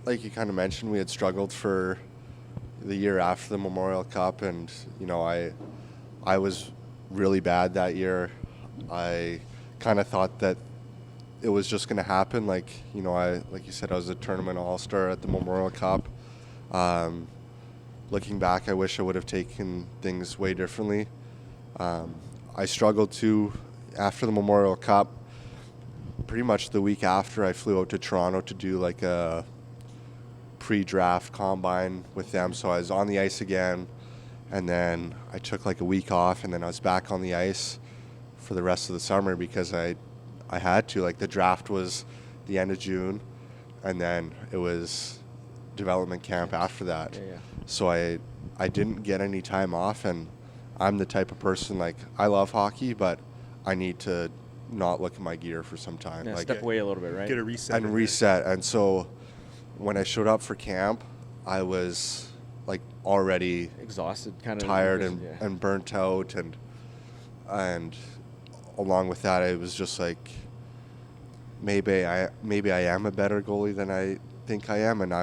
Like you kind of mentioned, we had struggled for the year after the Memorial Cup, and I was really bad that year. I kind of thought that it was just going to happen. Like you said, I was a tournament all-star at the Memorial Cup. Looking back, I wish I would have taken things way differently. I struggled too after the Memorial Cup. Pretty much the week after, I flew out to Toronto to do like a pre-draft combine with them. So I was on the ice again, and then I took like a week off, and then I was back on the ice for the rest of the summer because I had to. Like, the draft was the end of June, and then it was development camp after that. Yeah. So I didn't get any time off, and I'm the type of person, like, I love hockey, but I need to not look at my gear for some time. Yeah, like, step away a little bit, right? Get a reset. and reset. And so when I showed up for camp, I was like already Exhausted, kind of tired and burnt out, and along with that, I was just like, maybe I am a better goalie than I think I am, and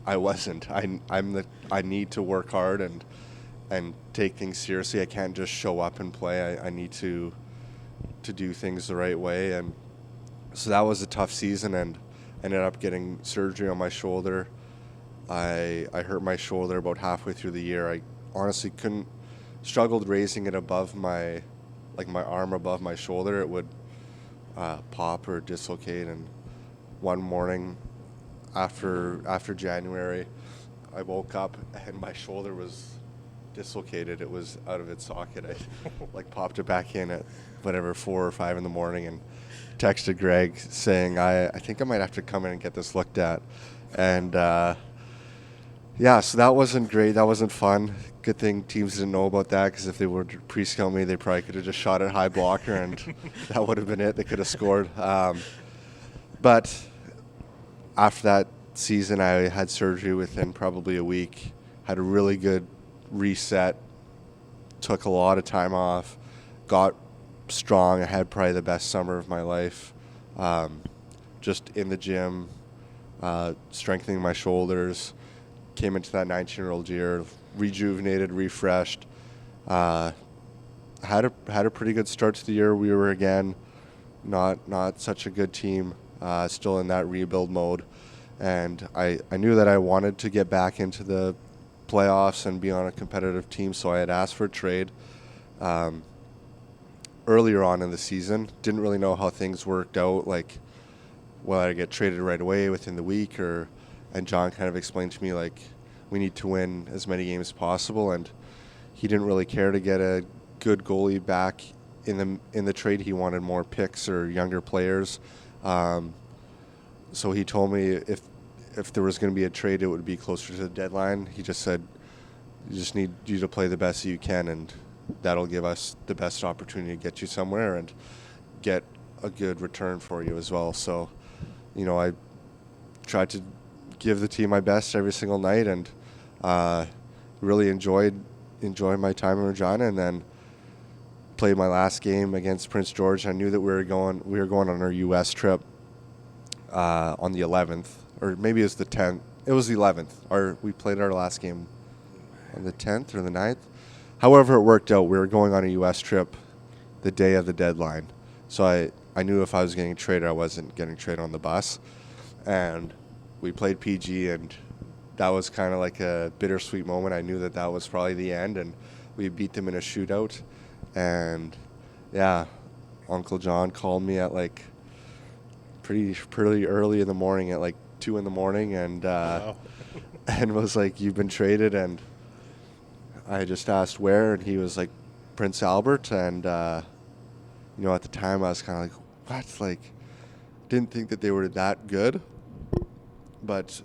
I wasn't. I need to work hard and take things seriously. I can't just show up and play. I need to do things the right way, and so that was a tough season, and ended up getting surgery on my shoulder. I hurt my shoulder about halfway through the year. I honestly struggled raising it above my arm above my shoulder. It would pop or dislocate, and one morning after January, I woke up and my shoulder was dislocated. It was out of its socket. I popped it back in at 4 or 5 in the morning and texted Greg saying, I think I might have to come in and get this looked at. And so that wasn't great. That wasn't fun. Good thing teams didn't know about that, because if they would pre-scout me, they probably could have just shot at high blocker and that would have been it. They could have scored. But after that season, I had surgery within probably a week, had a really good reset, took a lot of time off, got strong. I had probably the best summer of my life, just in the gym, strengthening my shoulders. Came into that 19-year-old year, rejuvenated, refreshed. Had a pretty good start to the year. We were again not such a good team, still in that rebuild mode, and I knew that I wanted to get back into the playoffs and be on a competitive team, so I had asked for a trade earlier on in the season. Didn't really know how things worked out, like whether I get traded right away within the week, and John kind of explained to me, like, we need to win as many games as possible, and he didn't really care to get a good goalie back in the trade. He wanted more picks or younger players. So he told me if there was going to be a trade, it would be closer to the deadline. He just said, "You just need you to play the best that you can, and that'll give us the best opportunity to get you somewhere and get a good return for you as well." So, I tried to give the team my best every single night, and Really enjoyed my time in Regina, and then played my last game against Prince George. I knew that we were going on our U.S. trip on the 11th, or maybe it was the 10th. It was the 11th. We played our last game on the 10th or the 9th. However it worked out, we were going on a U.S. trip the day of the deadline. So I knew if I was getting traded, I wasn't getting traded on the bus. And we played PG, and that was kind of like a bittersweet moment. I knew that was probably the end, and we beat them in a shootout. And yeah, Uncle John called me at like pretty early in the morning, at like 2 in the morning, and Wow. and was like, "You've been traded." And I just asked where, and he was like, "Prince Albert." And at the time I was kind of like, "What?" Like, didn't think that they were that good, but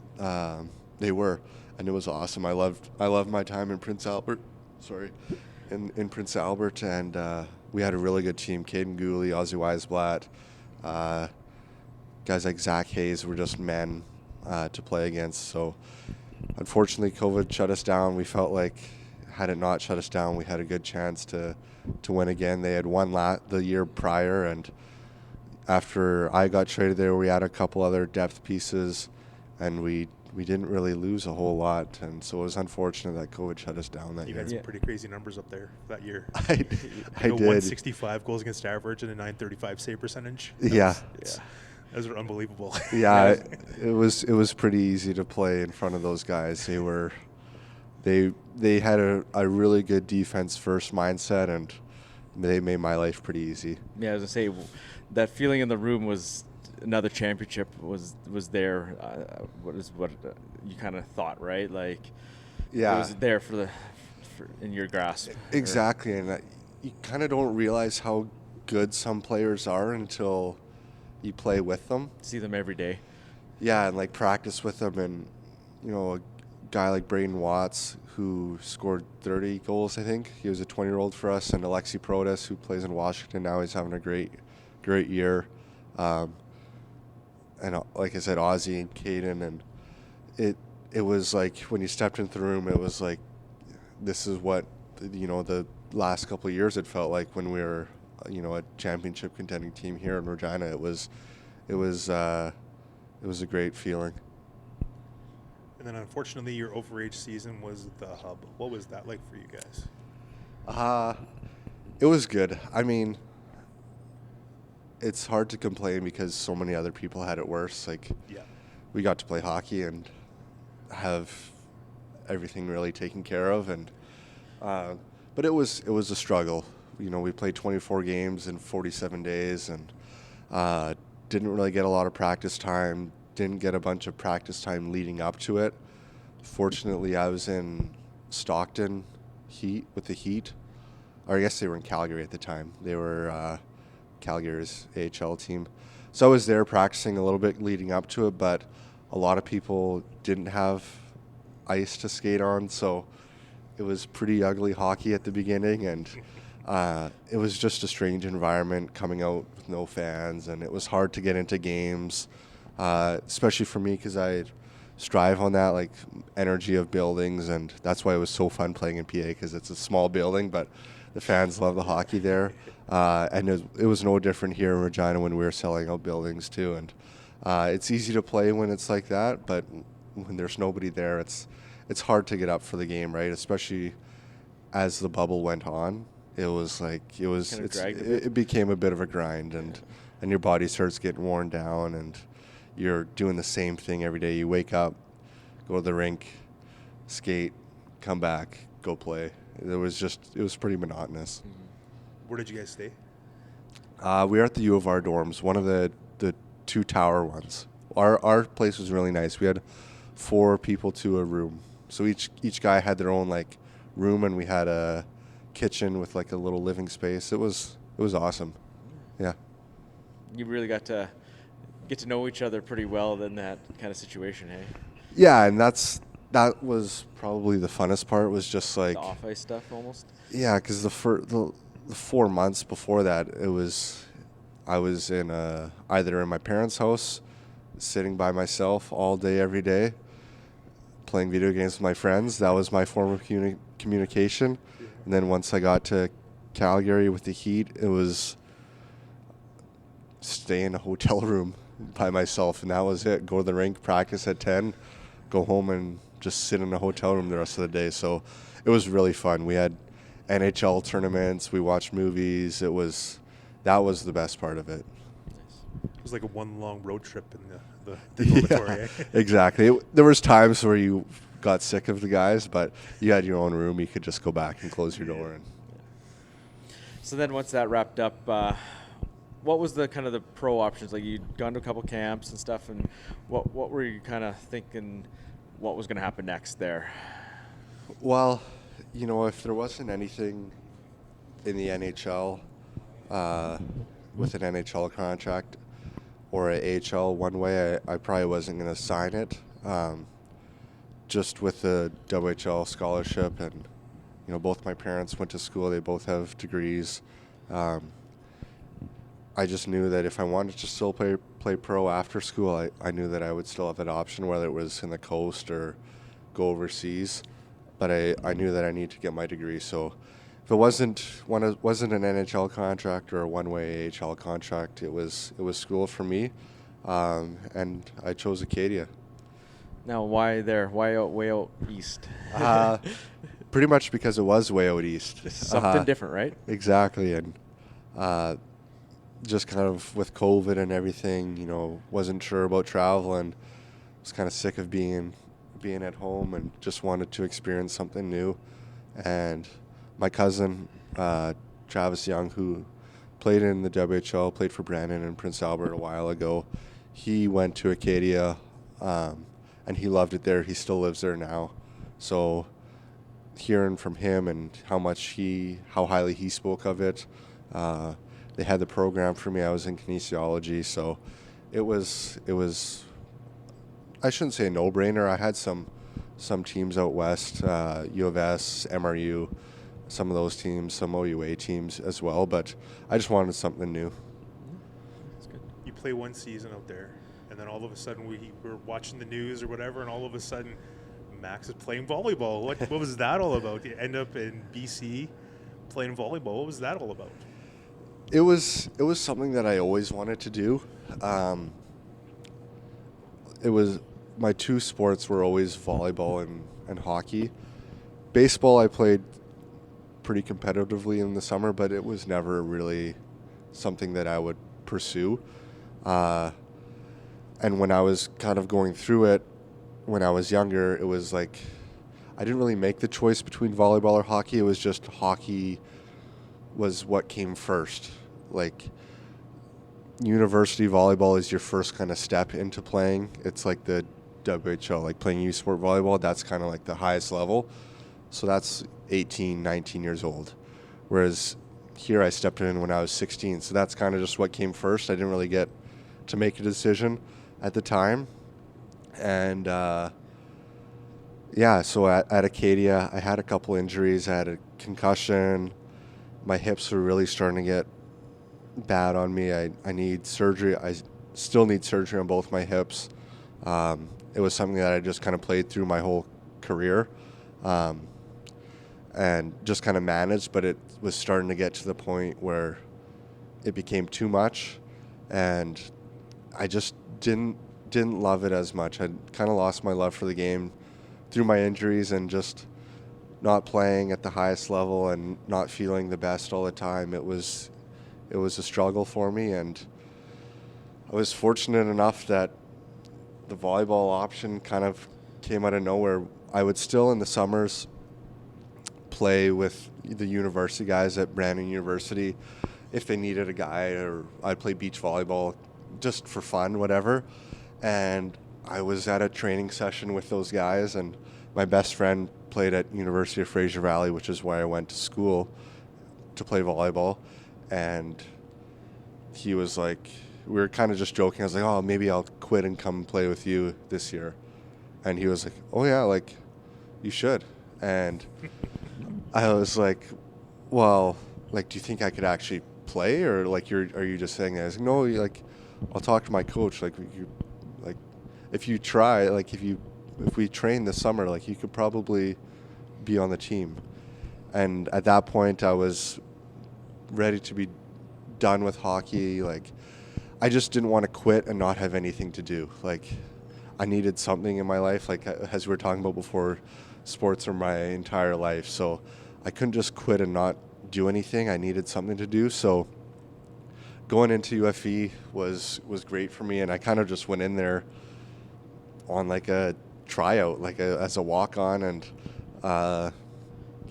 they were, and it was awesome. I loved my time in Prince Albert. In Prince Albert, and we had a really good team. Caden Gooley, Ozzy Weisblatt, guys like Zach Hayes were just men to play against. So unfortunately, COVID shut us down. We felt like, had it not shut us down, we had a good chance to win again. They had won the year prior, and after I got traded there, we had a couple other depth pieces, and we didn't really lose a whole lot, and so it was unfortunate that COVID shut us down that You year. had some pretty crazy numbers up there that year. I did. 165 goals against average and a 935 save percentage. Those are unbelievable. Yeah, it was pretty easy to play in front of those guys. They had a really good defense first mindset, and they made my life pretty easy. Yeah, I was gonna say that feeling in the room was another championship was there. What you kind of thought, right? Like, yeah, it was there in your grasp. Exactly, and you kind of don't realize how good some players are until you play with them. See them every day. Yeah, and like practice with them, and a guy like Braden Watts, who scored 30 goals, I think. He was a 20-year-old for us, and Alexi Protas, who plays in Washington now. He's having a great year. And like I said, Ozzy and Caden, and it was like when you stepped into the room, it was like, this is what the last couple of years it felt like when we were a championship contending team here in Regina. It was a great feeling. And then unfortunately, your overage season was the hub. What was that like for you guys? It was good. I mean, it's hard to complain because so many other people had it worse. Like, yeah, we got to play hockey and have everything really taken care of, and but it was a struggle. We played 24 games in 47 days, and didn't really get a lot of practice time. Didn't get a bunch of practice time leading up to it. Fortunately, I was in Stockton with the Heat, or I guess they were in Calgary at the time. They were Calgary's AHL team. So I was there practicing a little bit leading up to it, but a lot of people didn't have ice to skate on, so it was pretty ugly hockey at the beginning, and it was just a strange environment coming out with no fans, and it was hard to get into games, especially for me because I strive on that like energy of buildings, and that's why it was so fun playing in PA, because it's a small building, but the fans love the hockey there. And it was no different here in Regina when we were selling out buildings too. And it's easy to play when it's like that, but when there's nobody there, it's hard to get up for the game, right? Especially as the bubble went on, it became a bit of a grind, and your body starts getting worn down, and you're doing the same thing every day. You wake up, go to the rink, skate, come back, go play. It was pretty monotonous. Where did you guys stay? We were at the U of R dorms, one of the two tower ones. Our place was really nice. We had 4 people to a room, so each guy had their own like room, and we had a kitchen with like a little living space. It was awesome. Yeah. You really got to get to know each other pretty well in that kind of situation, hey? Yeah, and that was probably the funnest part, was just like the off-ice stuff almost. Yeah, because the 4 months before that, I was in either in my parents' house, sitting by myself all day every day, playing video games with my friends. That was my form of communication. And then once I got to Calgary with the Heat, it was stay in a hotel room by myself, and that was it. Go to the rink, practice at 10, go home and just sit in a hotel room the rest of the day. So it was really fun. We had NHL tournaments, we watched movies. That was the best part of it. It was like a one long road trip in the dormitory. Yeah, exactly. There was times where you got sick of the guys, but you had your own room. You could just go back and close your door. And So then once that wrapped up, what was the kind of the pro options? Like, you'd gone to a couple camps and stuff, and what were you kind of thinking what was going to happen next there? well, if there wasn't anything in the NHL with an NHL contract or a AHL one way, I probably wasn't going to sign it. Just with the WHL scholarship, and both my parents went to school. They both have degrees. I just knew that if I wanted to still play pro after school, I knew that I would still have that option, whether it was in the coast or go overseas. But I knew that I needed to get my degree. So if it wasn't an NHL contract or a one-way AHL contract, it was school for me, and I chose Acadia. Now, why there? Why way out east? Pretty much because it was way out east. Something different, right? Exactly, and just kind of with COVID and everything, wasn't sure about travel and was kind of sick of being at home and just wanted to experience something new. And my cousin, Travis Young, who played in the WHL, played for Brandon and Prince Albert a while ago, he went to Acadia, and he loved it there. He still lives there now. So hearing from him and how highly he spoke of it, they had the program for me. I was in kinesiology, so it was I shouldn't say a no-brainer. I had some teams out west, U of S, MRU, some of those teams, some OUA teams as well, but I just wanted something new. That's good. You play one season out there, and then all of a sudden we were watching the news or whatever, and all of a sudden Max is playing volleyball. What was that all about? You end up in BC playing volleyball. What was that all about? It was something that I always wanted to do. It was my two sports were always volleyball and hockey. Baseball I played pretty competitively in the summer, but it was never really something that I would pursue. And when I was kind of going through it, when I was younger, it was like I didn't really make the choice between volleyball or hockey. It was just hockey was what came first. Like, university volleyball is your first kind of step into playing. It's like the WHL, like playing youth sport volleyball. That's kind of like the highest level. So that's 18, 19 years old. Whereas here I stepped in when I was 16. So that's kind of just what came first. I didn't really get to make a decision at the time. And so at Acadia, I had a couple injuries. I had a concussion. My hips were really starting to get bad on me. I need surgery. I still need surgery on both my hips. It was something that I just kind of played through my whole career, and just kind of managed, but it was starting to get to the point where it became too much, and I just didn't love it as much. I kind of lost my love for the game through my injuries and just not playing at the highest level and not feeling the best all the time. It was a struggle for me, and I was fortunate enough that the volleyball option kind of came out of nowhere. I would still in the summers play with the university guys at Brandon University if they needed a guy, or I'd play beach volleyball just for fun, whatever. And I was at a training session with those guys, and my best friend played at University of Fraser Valley, which is where I went to school to play volleyball. And he was like, we were kind of just joking. I was like, oh, maybe I'll quit and come play with you this year. And he was like, oh yeah, like you should. And I was like, well, like, do you think I could actually play, or like are you just saying that? I was like, no, like I'll talk to my coach. Like if you try, like if you if we train this summer, like, you could probably be on the team. And at that point, I was ready to be done with hockey. Like, I just didn't want to quit and not have anything to do. Like, I needed something in my life. Like, as we were talking about before, sports are my entire life. So I couldn't just quit and not do anything. I needed something to do. So going into UFE was great for me. And I kind of just went in there on like a tryout, like as a walk-on. And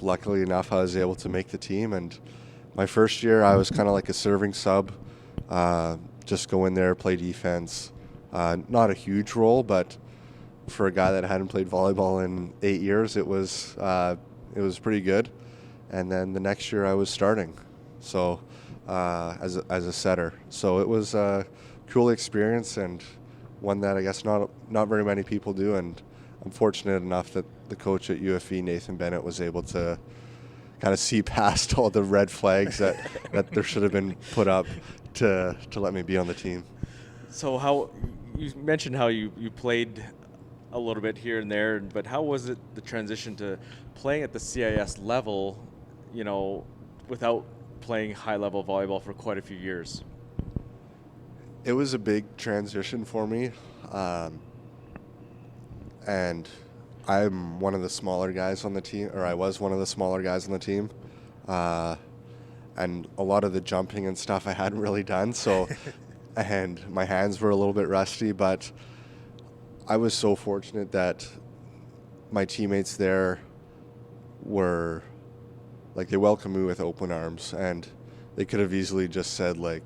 luckily enough, I was able to make the team. And my first year, I was kind of like a serving sub. Just go in there, play defense. Not a huge role, but for a guy that hadn't played volleyball in 8 years, it was pretty good. And then the next year, I was starting, so as a setter. So it was a cool experience, and one that I guess not very many people do. And I'm fortunate enough that the coach at UFE, Nathan Bennett, was able to kind of see past all the red flags that there should have been put up to let me be on the team. So how you mentioned how you played a little bit here and there, but how was it the transition to playing at the CIS level, you know, without playing high level volleyball for quite a few years? It was a big transition for me, and I'm one of the smaller guys on the team, or I was one of the smaller guys on the team. And a lot of the jumping and stuff I hadn't really done, so and my hands were a little bit rusty, but I was so fortunate that my teammates there were like, they welcomed me with open arms, and they could have easily just said, like,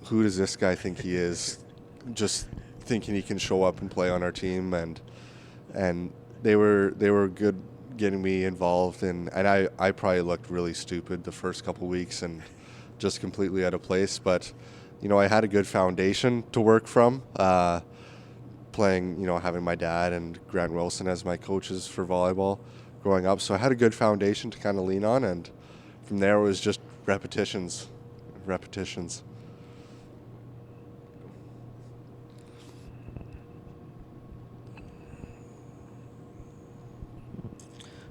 who does this guy think he is, just thinking he can show up and play on our team. And they were good getting me involved, and I probably looked really stupid the first couple weeks and just completely out of place, but you know, I had a good foundation to work from, playing, you know, having my dad and Grant Wilson as my coaches for volleyball growing up, so I had a good foundation to kind of lean on, and from there it was just repetitions.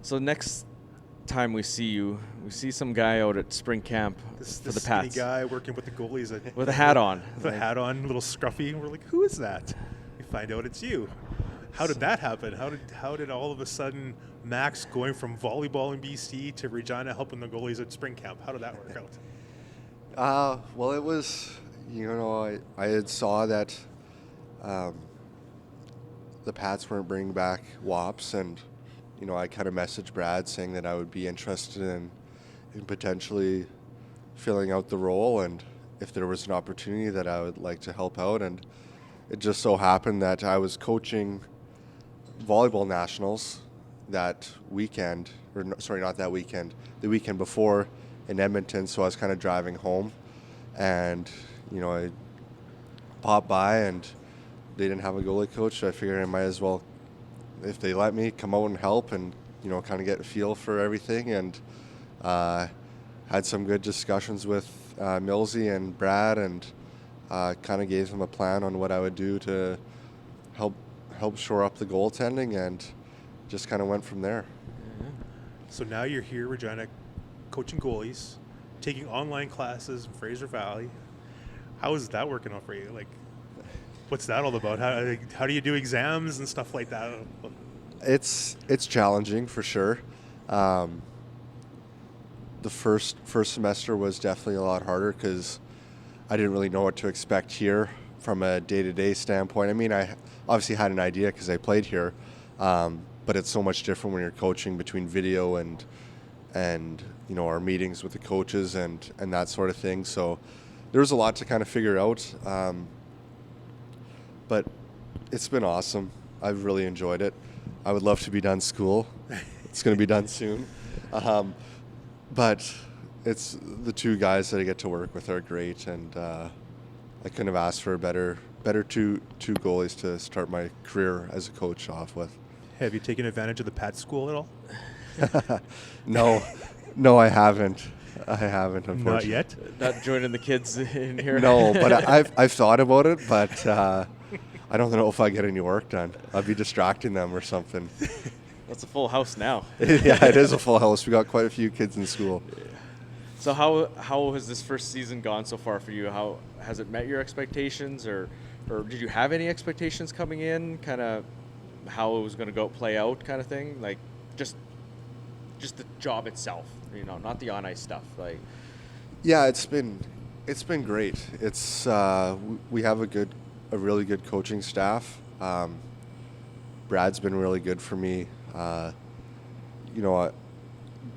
So next time we see you, we see some guy out at spring camp for the Pats. Guy working with the goalies with a hat on. With a hat on, a little scruffy. And we're like, who is that? We find out it's you. How did that happen? How did all of a sudden Max going from volleyball in BC to Regina helping the goalies at spring camp? How did that work out? Well, it was, you know, I had saw that the Pats weren't bringing back WAPs, and you know, I kind of messaged Brad saying that I would be interested in potentially filling out the role, and if there was an opportunity that I would like to help out. And it just so happened that I was coaching volleyball nationals that weekend, or sorry, not that weekend, the weekend before in Edmonton. So I was kind of driving home, and you know, I popped by and they didn't have a goalie coach, so I figured I might as well, if they let me, come out and help and, you know, kind of get a feel for everything. And had some good discussions with Millsy and Brad, and kind of gave them a plan on what I would do to help shore up the goaltending, and just kind of went from there. So now you're here, Regina, coaching goalies, taking online classes in Fraser Valley. How is that working out for you? Like, what's that all about? How do you do exams and stuff like that? It's challenging for sure. The first semester was definitely a lot harder because I didn't really know what to expect here from a day-to-day standpoint. I mean, I obviously had an idea because I played here, but it's so much different when you're coaching between video and you know, our meetings with the coaches and that sort of thing. So there was a lot to kind of figure out. But it's been awesome. I've really enjoyed it. I would love to be done school. It's going to be done soon. But it's the two guys that I get to work with are great, and I couldn't have asked for a better two goalies to start my career as a coach off with. Have you taken advantage of the Pat school at all? No, I haven't. Unfortunately. Not yet? Not joining the kids in here? No, but I've thought about it, but I don't know if I get any work done. I'd be distracting them or something. That's a full house now. Yeah, it is a full house. We got quite a few kids in school. So how has this first season gone so far for you? How has it met your expectations, or did you have any expectations coming in? Kind of how it was going to play out, kind of thing. Like just the job itself, not the on ice stuff. Like, yeah, it's been great. It's we have a really good coaching staff. Brad's been really good for me.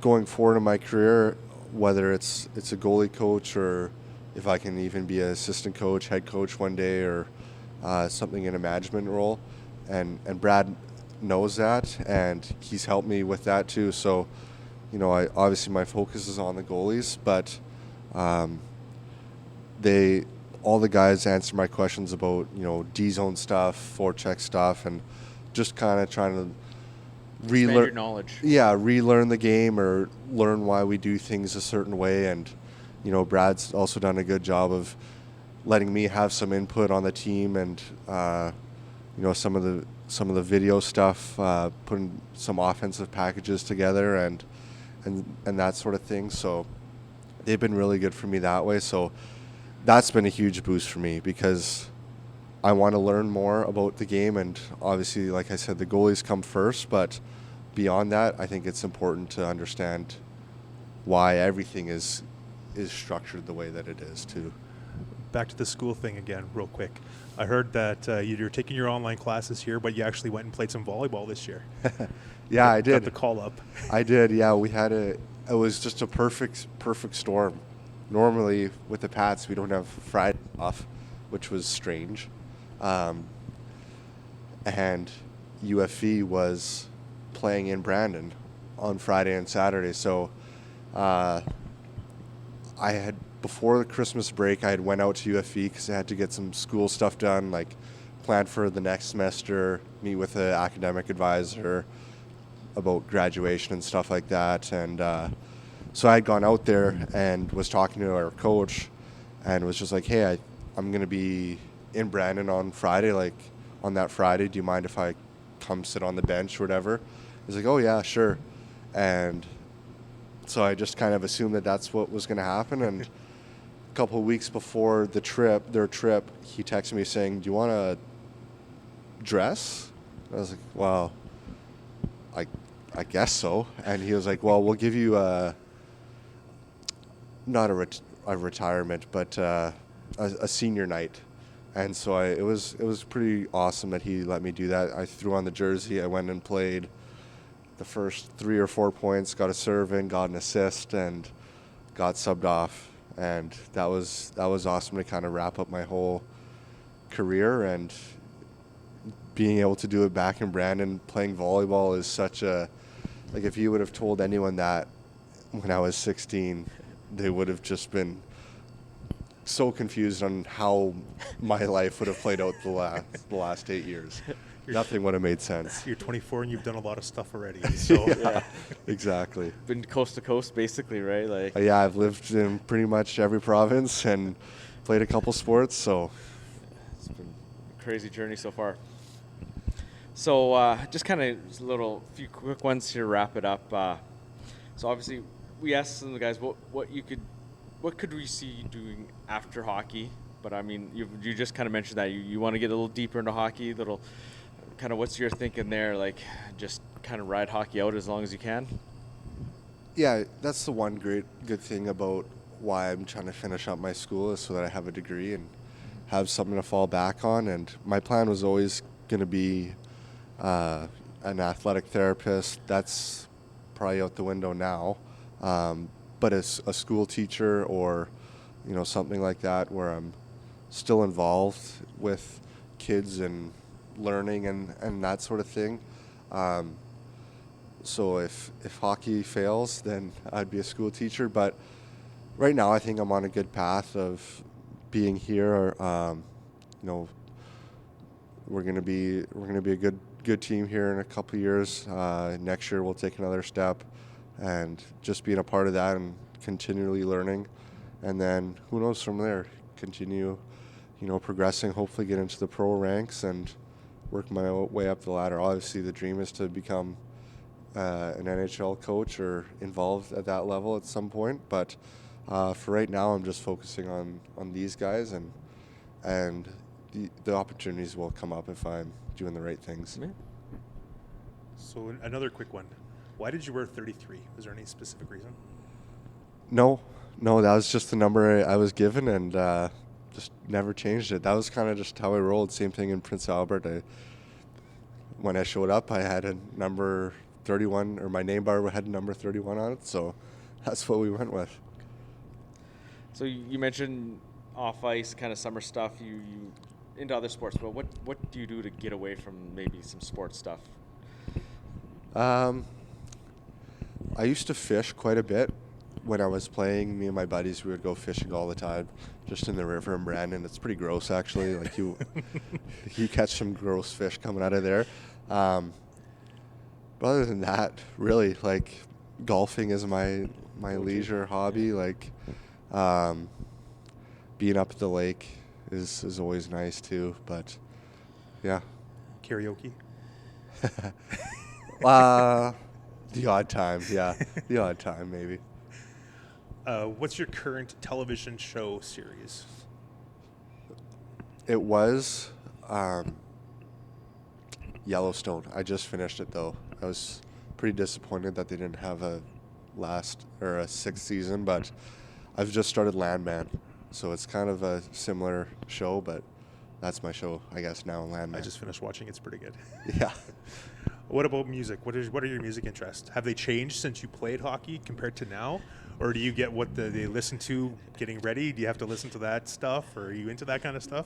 Going forward in my career, whether it's a goalie coach or if I can even be an assistant coach, head coach one day, or something in a management role, and Brad knows that, and he's helped me with that too. So, I obviously my focus is on the goalies, but all the guys answer my questions about D-zone stuff, forecheck stuff, and just kind of trying to expand your knowledge. Yeah, relearn the game or learn why we do things a certain way. And Brad's also done a good job of letting me have some input on the team, and some of the video stuff, putting some offensive packages together and that sort of thing. So they've been really good for me that way. So that's been a huge boost for me because I want to learn more about the game, and obviously, like I said, the goalies come first, but beyond that, I think it's important to understand why everything is structured the way that it is too. Back to the school thing again, real quick. I heard that you're taking your online classes here, but you actually went and played some volleyball this year. Yeah, I did. Got the call up. I did. Yeah, it was just a perfect storm. Normally with the Pats, we don't have Friday off, which was strange. And UFE was playing in Brandon on Friday and Saturday. So before the Christmas break, I had went out to UFE because I had to get some school stuff done, like plan for the next semester, meet with an academic advisor about graduation and stuff like that. And so I had gone out there and was talking to our coach and was just like, hey, I'm going to be in Brandon on Friday, like on that Friday, do you mind if I come sit on the bench or whatever? He's like, oh yeah, sure. And so I just kind of assumed that that's what was going to happen. And a couple of weeks before their trip, he texted me saying, do you want to dress? I was like, well, I guess so. And he was like, well, we'll give you not a retirement, but a senior night. And so it was pretty awesome that he let me do that. I threw on the jersey. I went and played the first 3 or 4 points, got a serve in, got an assist, and got subbed off. And that was awesome to kind of wrap up my whole career. And being able to do it back in Brandon, playing volleyball is such a, like, if you would have told anyone that when I was 16, they would have just been so confused on how my life would have played out the last 8 years. Nothing would have made sense. You're 24 and you've done a lot of stuff already. So yeah, exactly. Been coast to coast, basically, right? Like. Yeah, I've lived in pretty much every province and played a couple sports. So it's been a crazy journey so far. So just kind of a few quick ones here to wrap it up. So obviously, we asked some of the guys what could we see you doing after hockey? But I mean, you just kind of mentioned that you want to get a little deeper into hockey. Kind of what's your thinking there? Like, just kind of ride hockey out as long as you can. Yeah, that's the one good thing about why I'm trying to finish up my school is so that I have a degree and have something to fall back on. And my plan was always going to be an athletic therapist. That's probably out the window now. But as a school teacher or, something like that where I'm still involved with kids and learning and that sort of thing. So if hockey fails, then I'd be a school teacher. But right now I think I'm on a good path of being here. We're gonna be a good team here in a couple of years. Next year we'll take another step. And just being a part of that and continually learning. And then who knows from there, continue progressing, hopefully get into the pro ranks and work my way up the ladder. Obviously, the dream is to become an NHL coach or involved at that level at some point. But for right now, I'm just focusing on these guys, and the opportunities will come up if I'm doing the right things. Yeah. So another quick one. Why did you wear 33? Was there any specific reason? No, that was just the number I was given, and just never changed it. That was kind of just how I rolled. Same thing in Prince Albert. When I showed up, I had a number 31, or my name bar had number 31 on it, so that's what we went with. So you mentioned off ice kind of summer stuff. You into other sports, but what do you do to get away from maybe some sports stuff? I used to fish quite a bit when I was playing. Me and my buddies, we would go fishing all the time, just in the river in Brandon. It's pretty gross, actually. Like you catch some gross fish coming out of there. But other than that, really, like golfing is my leisure hobby. Like being up at the lake is always nice too. But yeah. Karaoke? The odd time, yeah. The odd time, maybe. What's your current television show series? It was Yellowstone. I just finished it, though. I was pretty disappointed that they didn't have a sixth season, but I've just started Landman. So it's kind of a similar show, but that's my show, I guess, now, Landman. I just finished watching. It's pretty good. Yeah. What about music? What are your music interests? Have they changed since you played hockey compared to now? Or do you get what they listen to getting ready? Do you have to listen to that stuff? Or are you into that kind of stuff?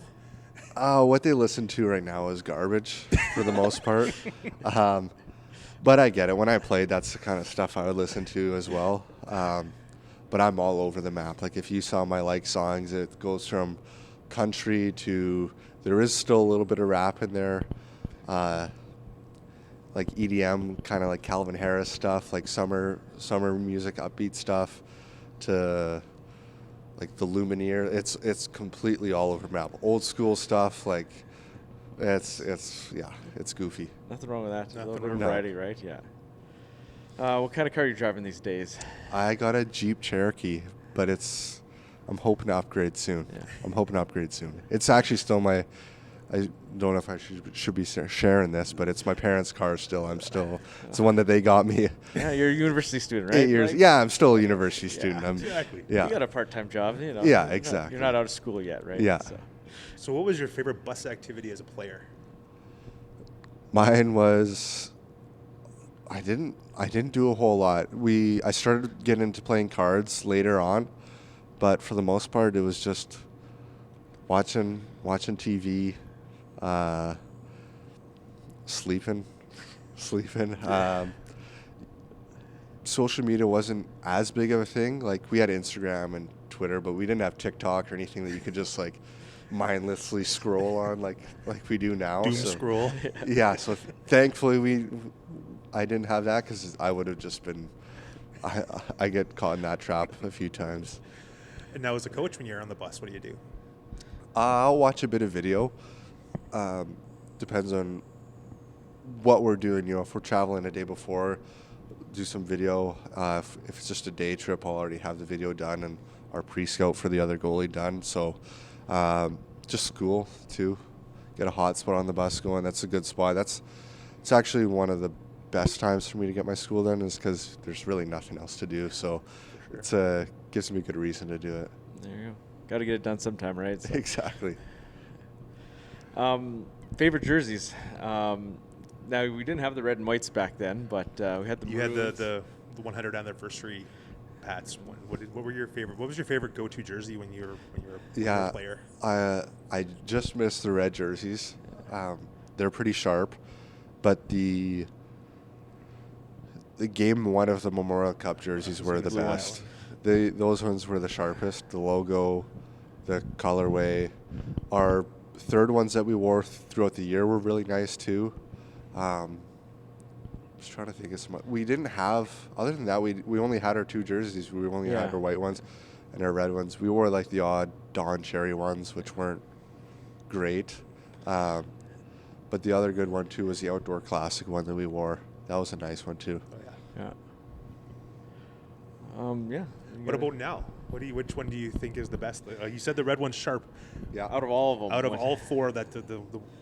What they listen to right now is garbage for the most part. But I get it. When I played, that's the kind of stuff I would listen to as well. But I'm all over the map. Like if you saw my songs, it goes from country to, there is still a little bit of rap in there. Like EDM, kind of like Calvin Harris stuff, like summer music, upbeat stuff, to like the Lumineer. It's completely all over the map. Old school stuff, like it's goofy. Nothing wrong with that. Nothing A little bit of wrong. variety, right? Yeah. What kind of car are you driving these days? I got a Jeep Cherokee, but I'm hoping to upgrade soon. Yeah. I'm hoping to upgrade soon. It's actually still I don't know if I should be sharing this, but it's my parents' car still. It's the one that they got me. Yeah, you're a university student, right? 8 years. Like, Yeah, I'm still a university student. Exactly. Yeah. You got a part-time job, Yeah, You're not- exactly. You're not out of school yet, right? Yeah. So what was your favorite bus activity as a player? Mine was, I didn't do a whole lot. I started getting into playing cards later on, but for the most part, it was just watching TV, sleeping. Social media wasn't as big of a thing. Like we had Instagram and Twitter, but we didn't have TikTok or anything that you could just like mindlessly scroll on like we do now. Doom So- scroll. Yeah, so thankfully I didn't have that, because I would have just been, I get caught in that trap a few times. And now as a coach, when you're on the bus, what do you do? I'll watch a bit of video. Depends on what we're doing. If we're traveling a day before, do some video. If it's just a day trip, I'll already have the video done and our pre-scout for the other goalie done. So just school too. Get a hot spot on the bus going. That's a good spot. It's actually one of the best times for me to get my school done, is because there's really nothing else to do. So it gives me a good reason to do it. There you go. Got to get it done sometime, right? So. Exactly. Favorite jerseys. Now we didn't have the red and whites back then, but we had the. You had maroons. the 100th anniversary Pats one. What were your favorite? What was your favorite go-to jersey when you were a player? I just missed the red jerseys. They're pretty sharp, but the game one of the Memorial Cup jerseys were the blue best. Those ones were the sharpest. The logo, the colorway. Our third ones that we wore throughout the year were really nice too. Just trying to think of some. We didn't have, other than that, we only had our two jerseys. We only had our white ones and our red ones. We wore like the odd Dawn Cherry ones, which weren't great. But the other good one too was the outdoor classic one that we wore. That was a nice one too. Yeah. Yeah. What about now? Which one do you think is the best? You said the red one's sharp. Yeah. Out of all of them? Out of all four that the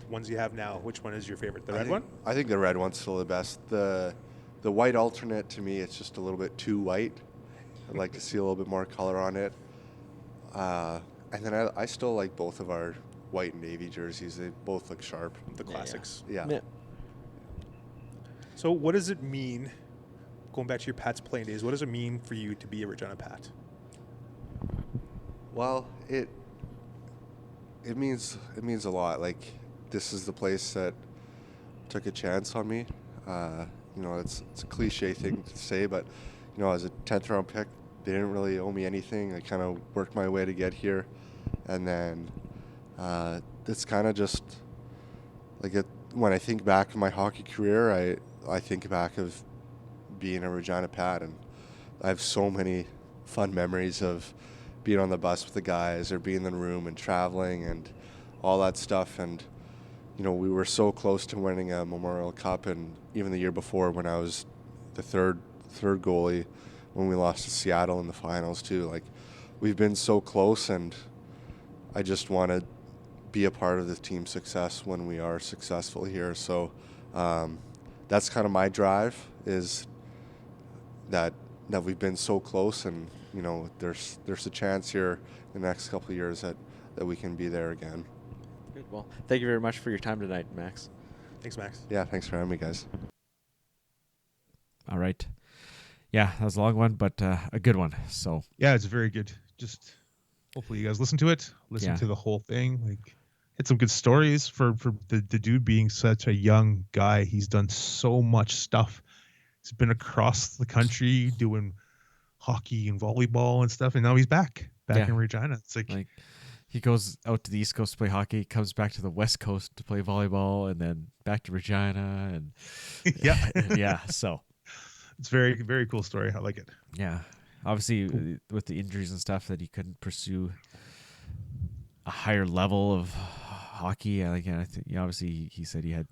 ones you have now, which one is your favorite? The red one? I think the red one's still the best. The white alternate, to me, it's just a little bit too white. I'd like to see a little bit more color on it. And then I still like both of our white and navy jerseys. They both look sharp. The classics. Yeah. So what does it mean, going back to your Pat's playing days, what does it mean for you to be a Regina Pat? Well, it means a lot. Like, this is the place that took a chance on me. It's a cliche thing to say, but as a 10th round pick, they didn't really owe me anything. I kind of worked my way to get here, and then it's kind of just like when I think back in my hockey career, I think back of being a Regina Pat, and I have so many fun memories of being on the bus with the guys or being in the room and traveling and all that stuff. And we were so close to winning a Memorial Cup, and even the year before when I was the third goalie when we lost to Seattle in the finals too. Like, we've been so close, and I just want to be a part of the team's success when we are successful here. So that's kind of my drive, is that we've been so close, and there's a chance here in the next couple of years that we can be there again. Good. Well, thank you very much for your time tonight, Max. Thanks, Max. Yeah, thanks for having me, guys. All right. Yeah, that was a long one, but a good one. So yeah, it's very good. Just hopefully you guys listen to it, to the whole thing. Like, it's some good stories for the dude being such a young guy. He's done so much stuff. He's been across the country doing hockey and volleyball and stuff, and now he's back in Regina. It's like he goes out to the East Coast to play hockey, comes back to the West Coast to play volleyball, and then back to Regina, and yeah. So it's very, very cool story. I like it. Yeah, obviously with the injuries and stuff, that he couldn't pursue a higher level of hockey. Again, I think obviously he said he had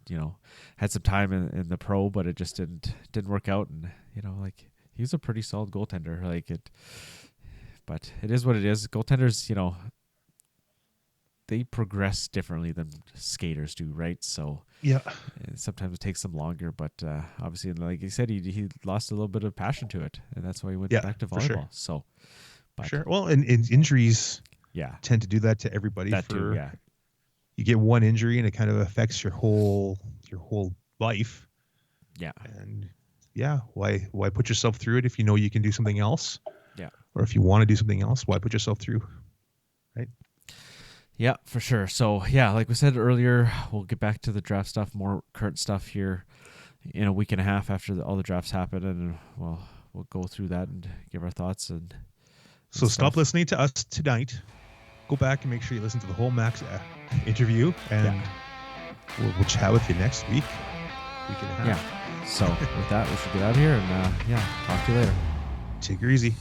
had some time in the pro, but it just didn't work out, and he's a pretty solid goaltender. But it is what it is. Goaltenders, they progress differently than skaters do, right? So yeah, sometimes it takes them longer, but obviously, like you said, he lost a little bit of passion to it, and that's why he went back to volleyball. Sure. So, sure. Well, and injuries, tend to do that to everybody. That too, yeah. You get one injury and it kind of affects your whole life. Yeah. And why put yourself through it if you know you can do something else? Yeah. Or if you want to do something else, why put yourself through? Right. Yeah, for sure. So like we said earlier, we'll get back to the draft stuff, more current stuff here in a week and a half after all the drafts happen, and we'll go through that and give our thoughts. And so stop listening to us tonight. Go back and make sure you listen to the whole Max interview, and we'll chat with you next week and a half. Yeah. So with that, we should get out of here, and talk to you later. Take her easy.